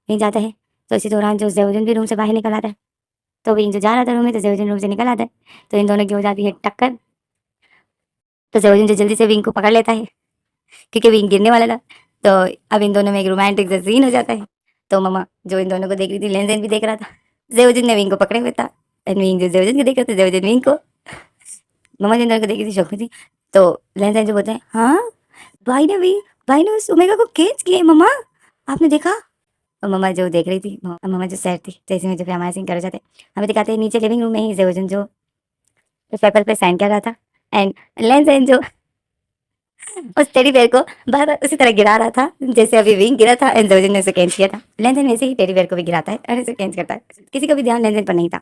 Speaker 1: विंग जाता है तो इसी दौरान जो ज़ेवुजन भी रूम से बाहर निकल आता है। तो विंग जो जा रहा था रूम में, तो ज़ेवुजन रूम से निकल आता है। तो इन दोनों की हो जाती है टक्कर। तो ज़ेवुजन जो जल्दी से विंग को पकड़ लेता है क्योंकि विंग गिरने वाला था। तो अब इन दोनों में एक रोमांटिक सा सीन हो जाता है। तो मम्मा जो इन दोनों को देख रही थी, लेन देन भी देख रहा था। ज़ेवुजन ने विंग को पकड़े हुए था एंड विंग जो ज़ेवुजन को देख रहा था, ज़ेवुजन विंग को। मम्मा जिन दोनों को देख रही थी, शौक में थी। तो लेन देन जो बोलते हैं हाँ भाई ने उस ओमेगा को कैच किए मम्मा, आपने देखा। और मम्मा जो देख रही थी, मम्मा जो सैड थी। तो इसी में जो फिर हमारे सीन कर जाते हैं, हमें दिखाते हैं नीचे लिविंग रूम में ही ज़ेवुजन जो पेपर पे साइन कर रहा था एंड लेन जो उस टेडी बेयर को बार बार उसी तरह गिरा रहा था जैसे अभी विंग गिरा था एंड ज़ेवुजन ने उसे कैच किया था। लेन वैसे ही टेडी बेयर को भी गिराता है और उसे कैच करता है। किसी का भी ध्यान लेन पर नहीं था।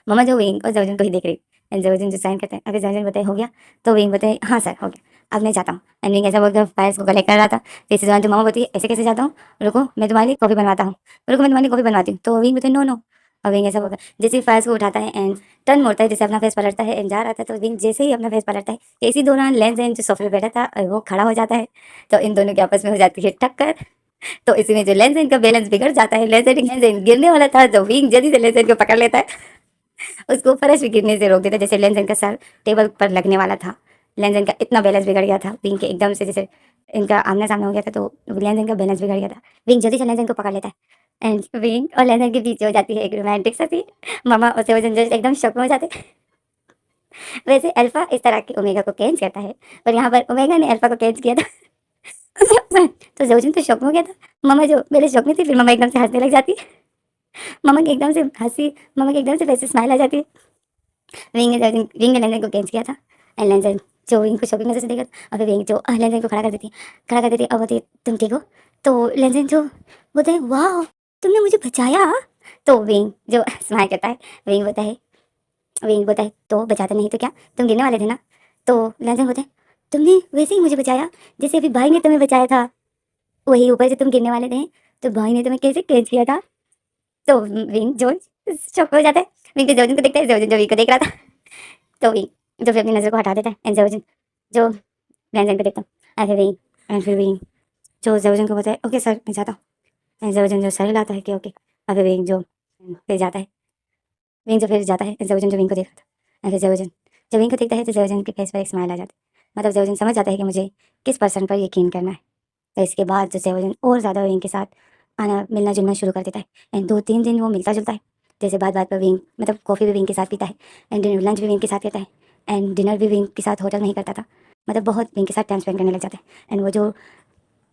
Speaker 1: मम्मा जो विंग और ज़ेवुजन को ही देख रही एंड ज़ेवुजन जो साइन करते हैं, अगर ज़ेवुजन बताए हो गया तो विंग बताए हाँ सर हो गया, अब मैं जाता हूँ। एंड विंग ऐसा बोलकर फाइल्स को कलेक्ट कर रहा था। तो इसी दौरान जो मम्मा बोलती है ऐसे कैसे जाता हूँ, रुको मैं तुम्हारी कॉपी बनवाता हूँ, रुको मैं तुम्हारी कॉपी बनवाती हूँ। तो विंग बोलते नो। और विंग ऐसा बोलता है जैसे फाइल्स को उठाता है एंड टर्न मोड़ता है, जैसे अपना फेस पलटता है एंड जा रहा था। तो विंग जैसे ही अपना फेस पलटता है, इसी दौरान लेंस जो सोफे पे बैठा था वो खड़ा हो जाता है। तो इन दोनों के आपस में हो जाती है टक्कर। तो इसी में जो लेंस का बैलेंस बिगड़ जाता है, लेंस गिरने वाला था तो विंग जल्दी से लेंस को पकड़ लेता है, उसको फर्श भी गिरने से रोक देता। जैसे लेंजन का सर टेबल पर लगने वाला था, लेंजन का इतना बैलेंस बिगड़ गया था विंग के एकदम से, जैसे इनका आमने सामने हो गया था तो लेंजन का बैलेंस बिगड़ गया था। विंग जल्दी से लेंजन को पकड़ लेता है एंड विंग और लेंजन के बीच हो जाती है एक रोमांटिक सा सीन। मामा और सेवजन जो एकदम शॉक में हो जाते हैं। वैसे अल्फा इस तरह के ओमेगा को कैच करता है, पर यहाँ पर ओमेगा ने अल्फा को कैच किया था। तो जोजन तो शॉक में हो गया था। मामा जो मेरे शॉक में थी, फिर मामा एकदम से हंसने लग जाती है। मामा की एकदम से हंसी, मामा की एकदम से वैसे स्माइल आ जाती है। विंग ने लेंजन को कैच किया था एंड लेंजन जो विंग को शॉकिंग नजर से देखा, और फिर विंग जो लेंजन को खड़ा कर देती अब बोलती है तुम ठीक हो। तो लेंजन जो बोलते हैं वाह तुमने मुझे बचाया। तो विंग जो स्माइल करता है, विंग बोलता है तो बचाते नहीं तो क्या, तुम गिरने वाले थे ना। तो लेंजन बोलते हैं तुमने वैसे ही मुझे बचाया जैसे अभी भाई ने तुम्हें बचाया था, वही ऊपर से तुम गिरने वाले थे तो भाई ने तुम्हें कैसे कैच किया था। तो विंग जो चौक हो जाता है। विंग तो जोजन को देखता है, जोजन जो विंग को देख रहा था। तो विंग जो फिर अपनी नज़र को हटा देता है एंड जोजन जो व्यंजन को देखता हूँ एंड फिर विंग जो जोजन को बोलता है ओके सर मैं जाता हूँ। एंड जोजन जो सर हिलाता है कि ओके। और फिर विंग जो फिर जाता है, विंग जो फिर जाता है एंड जोजन जो विंग को देख रहा था। एंड फिर जोजन जब विंग को देखता है तो जोजन के फेस पर एक स्माइल आ जाती है, मतलब जोजन समझ जाता है कि मुझे किस पर्सन पर यकीन करना है। तो इसके बाद जो जोजन और ज़्यादा विंग के साथ आना मिलना जुलना शुरू कर देता है एंड 2-3 दिन वो मिलता जुलता है। जैसे बात बात पर विंग मतलब कॉफ़ी भी विंग के साथ पीता है एंड लंच भी विंग के साथ करता है एंड डिनर भी विंग के साथ होटल में ही करता था। मतलब बहुत विंग के साथ टाइम स्पेंड करने लग जाता है एंड वो जो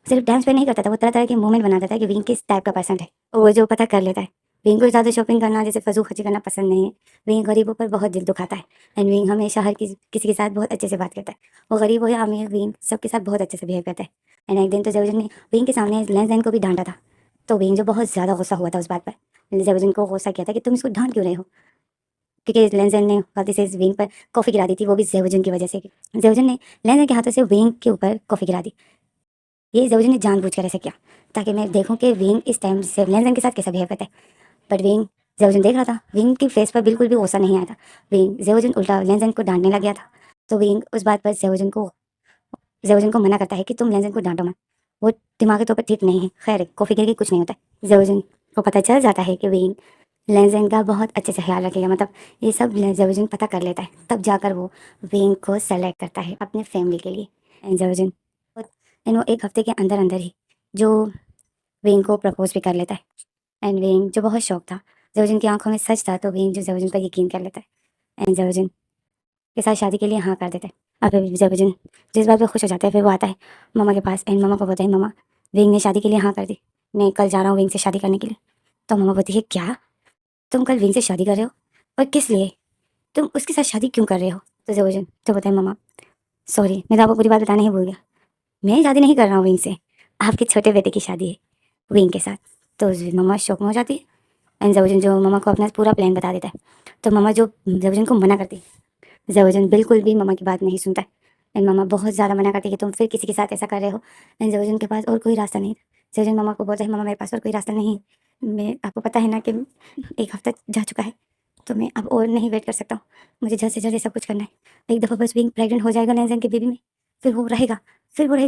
Speaker 1: सिर्फ टाइम स्पेंड नहीं करता था, वो तरह तरह के मोमेंट बना देता है कि विंग किस टाइप का पर्सन है, वो जो पता कर लेता है। विंग को ज़्यादा शॉपिंग करना जैसे फजूल खर्ची करना पसंद नहीं है। विंग गरीबों पर बहुत दिल दुखाता है एंड विंग हमेशा हर किसी के साथ बहुत अच्छे से बात करता है। वो गरीब हो या अमीर, विंग सबके साथ बहुत अच्छे से बिहेव करता है। एंड एक दिन तो जबरन ने विंग के सामने लेंस को भी डांटा था। तो विंग जो बहुत ज़्यादा गुस्सा हुआ था उस बात पर, जबरन को गुस्सा किया था कि तुम इसको डांट क्यों रहे हो, क्योंकि लेंजन ने गलती से विंग पर कॉफ़ी गिरा दी थी, वो भी जेवजन की वजह से। जेवजन ने लेंजन के हाथों से विंग के ऊपर कॉफ़ी गिरा दी। ये ज़रूरी ने जानबूझकर ऐसे किया ताकि मैं देखूं कि विंग इस टाइम से लेंजन के साथ कैसा बिहेव करता है। बट विंग जेवजन देख रहा था, विंग की फेस पर बिल्कुल भी गुस्सा नहीं आया था। विंग जेवजन उल्टा लेंजन को डांटने लग गया था। तो विंग उस बात पर जेवजन को मना करता है कि तुम लेंजन को डांटो मत, वो दिमागी तौर पर ठीक नहीं है। खैर कॉफ़ी गिर के कुछ नहीं होता है। जेवजन को पता चल जाता है कि विंग लेंजन का बहुत अच्छे से ख्याल रखेगा, मतलब ये सब जेवजन पता कर लेता है। तब जाकर वो विंग को सेलेक्ट करता है अपने फैमिली के लिए। एंड जेवजन एंड वो 1 हफ्ते के अंदर अंदर ही जो विंग को प्रपोज भी कर लेता है। एंड विंग जो बहुत शौक था, ज़ेवुजिन की आँखों में सच था, तो विंग जो ज़ेवुजिन पर यकीन कर लेता है एंड ज़ेवुजिन के साथ शादी के लिए हाँ कर देता है। और फिर ज़ेवुजिन जिस बात पे खुश हो जाता है, फिर वो आता है मम्मा के पास एंड मम्मा को बोलता है, मम्मा विंग ने शादी के लिए हाँ कर दी, मैं कल जा रहा हूँ विंग से शादी करने के लिए। तो मम्मा बोलती है, क्या तुम कल विंग से शादी कर रहे हो? और किस लिए? तुम उसके साथ शादी क्यों कर रहे हो? तो ज़ेवुजिन तो बोलता है, मम्मा सॉरी, मैं तो आपको पूरी बात बताना ही भूल गया, मैं शादी नहीं कर रहा हूँ विंग से, आपके छोटे बेटे की शादी है विंग के साथ। तो मम्मा शौक में हो जाती है एंड ज़ेवुजिन जो मम्मा को अपना पूरा प्लान बता देता है। तो मम्मा जो ज़ेवुजिन को मना करती है, ज़ेवुजिन बिल्कुल भी मम्मा की बात नहीं सुनता है एंड मम्मा बहुत ज़्यादा मना करती है कि तुम फिर किसी के साथ ऐसा कर रहे हो। एंड ज़ेवुजिन के पास और कोई रास्ता नहीं था। ज़ेवुजिन मम्मा को बोलता है, मम्मा मेरे पास और कोई रास्ता नहीं है, मैं आपको पता है ना कि 1 हफ्ता जा चुका है, तो मैं अब और नहीं वेट कर सकता हूँ, मुझे जल्द से जल्द ये सब कुछ करना है। एक दफ़ा बस विंग प्रेग्नेंट हो जाएगा लेंज़न के बेबी में, फिर वो रहेगा,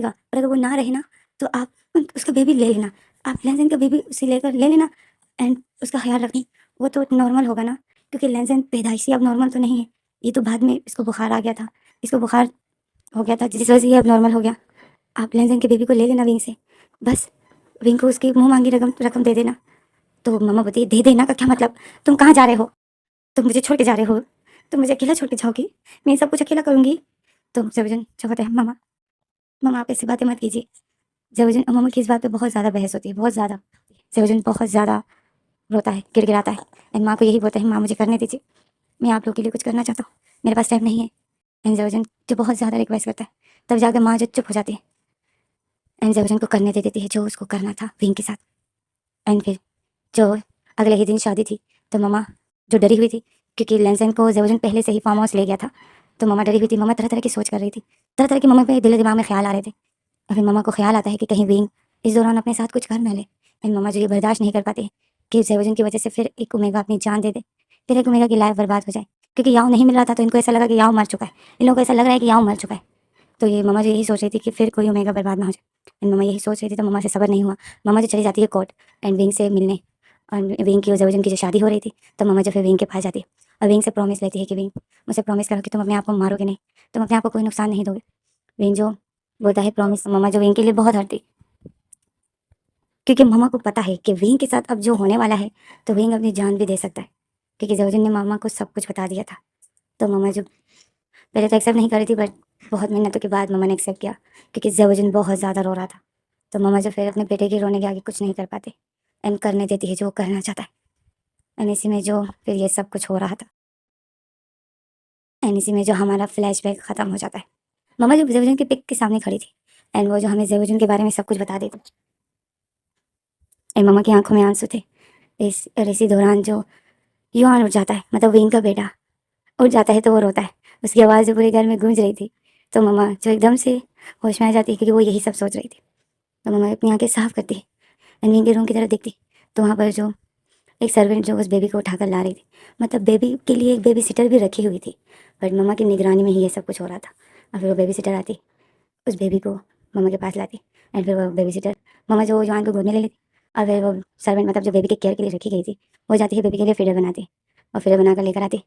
Speaker 1: और अगर वो ना रहे ना, तो आप उसका बेबी ले लेना, आप लेंज़न का बेबी उसे लेकर ले लेना एंड उसका ख्याल रखना, वो तो नॉर्मल होगा ना, क्योंकि लेंज़न पैदाइशी अब नॉर्मल तो नहीं है, ये तो बाद में इसको बुखार आ गया था, इसको बुखार हो गया था जिस वजह से ये अब नॉर्मल हो गया। आप लेंज़न के बेबी को ले लेना विंग से, बस विंग को उसकी मुँह मांगी रकम रकम दे देना। तो मम्मा बोलती है, दे देना का क्या मतलब? तुम कहाँ जा रहे हो? तुम मुझे छोड़ के जा रहे हो? तुम मुझे अकेला छोड़ के जाओगी? मैं सब कुछ अकेला करूँगी? तो ज़ेवुजिन जो कहता है, मम्मा मम्मा आप ऐसी बातें मत कीजिए। ज़ेवुजिन और मम्मा की इस बात पे बहुत ज़्यादा बहस होती है, बहुत ज़्यादा। ज़ेवुजिन बहुत ज़्यादा रोता है, गिड़गिड़ाता है एंड माँ को यही बोलता है, माँ मुझे करने दीजिए, मैं आप लोग के लिए कुछ करना चाहता हूँ, मेरे पास टाइम नहीं है। एंड ज़ेवुजिन जो बहुत ज़्यादा रिक्वेस्ट करता है, तब जाकर माँ जो चुप हो जाती है एंड ज़ेवुजिन को करने दे देती है जो उसको करना था विंग के साथ। एंड फिर जो अगले ही दिन शादी थी, तो मम्मा जो डरी हुई थी, क्योंकि लेंज़न को ज़ेवुजिन पहले से ही फार्म हाउस ले गया था, तो मम्मा डरी हुई थी। मम्मा तरह-तरह की सोच कर रही थी, तरह-तरह के मम्मा के दिल-दिमाग में ख़्याल आ रहे थे। और फिर मम्मा को ख़्याल आता है कि कहीं विंग इस दौरान अपने साथ कुछ कर ना ले। एंड मम्मा जो ये बर्दाश्त नहीं कर पाती कि ज़ेवुजिन की वजह से फिर एक ओमेगा अपनी जान दे दे, फिर एक ओमेगा की लाइफ़ बर्बाद हो जाए, क्योंकि याओ नहीं मिल रहा था, तो इनको ऐसा लगा कि याओ मर चुका है। इन लोगों को ऐसा लग रहा है कि याओ मर चुका है। तो ये मम्मा जो यही सोच रही थी कि फिर कोई ओमेगा बर्बाद ना हो जाए। एंड मम्मा यही सोच रही थी, तो मम्मा से सब्र नहीं हुआ। मम्मा जो चली जाती है कोर्ट एंड विंग से मिलने, और विंग की और ज़ेवुजिन की जो शादी हो रही थी, तो मम्मा जो फिर विंग के पास जाती है और विंग से प्रॉमिस लेती है कि विंग मुझसे प्रॉमिस करो कि तुम अपने आप को मारोगे नहीं, तुम अपने आप को कोई नुकसान नहीं दोगे। विंग जो बोलता है प्रॉमिस, मम्मा जो विंग के लिए बहुत हड़ती, क्योंकि मम्मा को पता है कि विंग के साथ अब जो होने वाला है, तो विंग अपनी जान भी दे सकता है, क्योंकि ज़ेवुजिन ने मम्मा को सब कुछ बता दिया था। तो मम्मा जो पहले तो एक्सेप्ट नहीं कर रही थी, बट बहुत मेहनतों के बाद मम्मा ने एक्सेप्ट किया, क्योंकि ज़ेवुजिन बहुत ज़्यादा रो रहा था। तो मम्मा जो फिर अपने बेटे के रोने के आगे कुछ नहीं कर पाते एंड करने देती है जो वो करना चाहता है। एंड इसी में जो फिर ये सब कुछ हो रहा था एंड इसी में जो हमारा फ्लैशबैक ख़त्म हो जाता है। मम्मा जो ज़ेवुजिन की पिक के सामने खड़ी थी एंड वो जो हमें ज़ेवुजिन के बारे में सब कुछ बता देती, एंड मम्मा की आंखों में आंसू थे। इसी दौरान जो युआन उठ जाता है, मतलब विंग का बेटा उठ जाता है, तो वो रोता है, उसकी आवाज़ जो पूरे घर में गूंज रही थी। तो मम्मा जो एकदम से होश में आ जाती है, क्योंकि वो यही सब सोच रही थी। तो मम्मा अपनी आंखें साफ करती है एंड विंग के रूम की तरफ देखती, तो वहाँ पर जो एक सर्वेंट जो उस बेबी को उठाकर ला रही थी, मतलब बेबी के लिए एक बेबी सिटर भी रखी हुई थी, बट मम्मा की निगरानी में ही ये सब कुछ हो रहा था। और फिर वो बेबी सिटर आती, उस बेबी को मम्मा के पास लाती एंड फिर वो बेबी सिटर मम्मा जो जवान को गोद में ले लेती, और फिर वो सर्वेंट मतलब जो बेबी के केयर के लिए रखी गई थी, वो जाती है बेबी के लिए फीडर बनाती और फीडर बनाकर लेकर आती।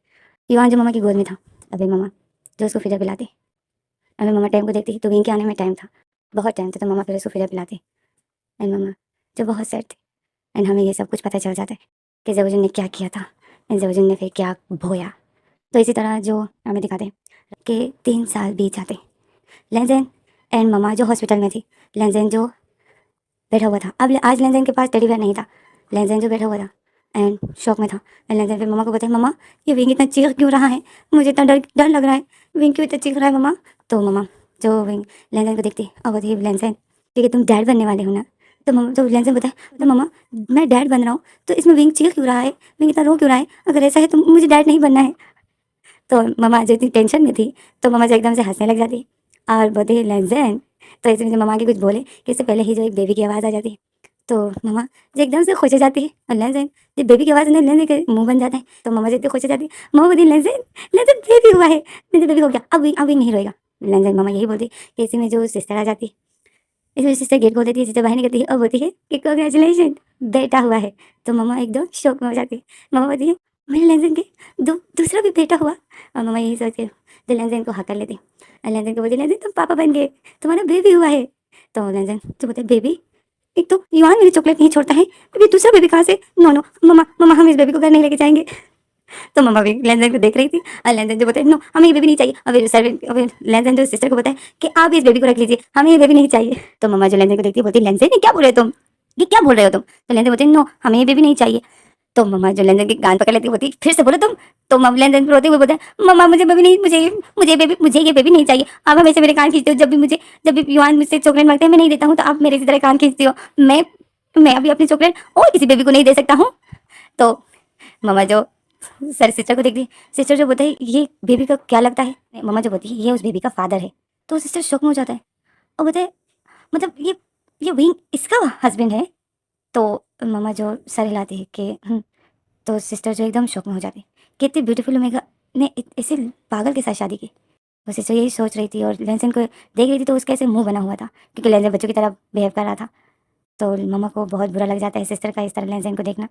Speaker 1: युवान जो मम्मा की गोद में था, अभी मम्मा जो उसको फीडर पिलाती, अभी मम्मा टाइम को देखती तो विंग के आने में टाइम था, बहुत टाइम था, तो मम्मा फिर उसको फीडर पिलाती एंड मम्मा जो बहुत सैड थी। एंड हमें ये सब कुछ पता चल जाता है कि ज़ेवुजिन ने क्या किया था एंड ज़ेवुजिन ने फिर क्या भोया। तो इसी तरह जो हमें दिखाते हैं कि 3 साल बीत जाते, लेंज़ेन एंड मम्मा जो हॉस्पिटल में थी, लेंज़ेन जो बैठा हुआ था, अब आज लेंज़ेन के पास टेडी बेयर नहीं था, लेंज़ेन जो बैठा हुआ था एंड शॉक में था। एंड लेंज़ेन फिर मम्मा को बताया, मम्मा ये विंग इतना चीख क्यों रहा है, मुझे इतना डर डर लग रहा है, विंग क्यों इतना चीख रहा है मम्मा। तो मम्मा जो विंग लेंज़ेन को देखती और बोलती, लेंज़ेन क्योंकि तुम डैड बनने वाले हो ना। तो मम्मा तो लेंज़ेन बताए, तो मम्मा मैं डैड बन रहा हूँ, तो इसमें विंग चीख क्यों रहा है, विंग इतना रो क्यों रहा है, अगर ऐसा है तो मुझे डैड नहीं बनना है। तो मम्मा जो इतनी टेंशन में थी, तो मम्मा जो एकदम से हंसने लग जाती और बोलती, लेंज़ेन। तो इसमें जो मम्मा की कुछ बोले कि इससे पहले ही जो एक बेबी की आवाज़ आ जाती है, तो मम्मा जो एकदम से खुश हो जाती है, और लेंज़ेन जब बेबी की आवाज़ लेंज़ेन के मुंह बन जाता है, तो मम्मा जो इतनी खुश हो जाती है, मम्मा बोलती, लेंज़ेन लेंज़ेन बेबी हुआ है, लेंज़ेन बेबी हो गया, अब विंग नहीं रोएगा। लेंज़ेन मम्मा यही बोलती कि इसी में जो सिस्टर आ जाती है, इसमें सिस्टर गेट खोल देती है, सिस्टर बाहर निकलती है और बोलती है कि कांग्रेचुलेशन बेटा हुआ है। तो मम्मा एकदम शौक में हो जाती है, मम्मा बोलती है मेरे लेंज़ेन के दूसरा भी बेटा हुआ। और मम्मा यही सोच के तो लेंज़ेन को हक कर लेती और लेंज़ेन को बोलती, लेंज़ेन तुम पापा बन गए, तुम्हारा बेबी हुआ है। तो लेंज़ेन तो बोलते, बेबी एक तो युवान मेरी चॉकलेट नहीं छोड़ता है, अभी दूसरा बेबी कहाँ से? नो नो मम्मा, मम्मा हम इस बेबी को घर नहीं लेके जाएंगे। तो मम्मा भी लेनदेन को देख रही थी और लेनदेन जो बोलते नो हमें ये बेबी नहीं चाहिए। अभी लेनदेन जो सिस्टर को बताए कि आप इस बेबी को रख लीजिए, हमें ये बेबी नहीं चाहिए। तो मम्मा जो लेनदेन को देखती है बोलती लेनदेन ये क्या बोल रहे हो तुम, ये क्या बोल रहे हो तुम? तो लेनदेन बोलते नो हमें ये बेबी नहीं चाहिए। तो मम्मा जो लेनदेन की कान पकड़ लेती बोलती फिर से बोलो तुम। तो मम्मा लेनदेन रोते हुए बोलते मम्मा मुझे बेबी नहीं, मुझे ये बेबी नहीं चाहिए। आप हमेशा मेरे कान खींचते हो, जब भी युवान मुझसे चॉकलेट मांगते हैं मैं नहीं देता हूँ तो आप मेरे इसी तरह कान खींचती हो। मैं अभी अपनी चॉकलेट और किसी बेबी को नहीं दे सकता हूँ। तो मम्मा जो सर सिस्टर को देखती, सिस्टर जो बोलता है ये बेबी का क्या लगता है, मम्मा जो बोलती है ये उस बेबी का फादर है। तो सिस्टर शॉक में हो जाता है और बोलते हैं मतलब ये वही इसका हस्बैंड है। तो मम्मा जो सर हिलाती है कि तो सिस्टर जो एकदम शॉक में हो जाती है कि इतनी ब्यूटीफुल ओमेगा ने ऐसे पागल के साथ शादी की। तो सिस्टर यही सोच रही थी और लेंसन को देख रही थी तो उसका ऐसे मुंह बना हुआ था क्योंकि लेंसन बच्चों की तरह बिहेव कर रहा था। तो मम्मा को बहुत बुरा लग जाता है सिस्टर का इस तरह लेंसन को देखना।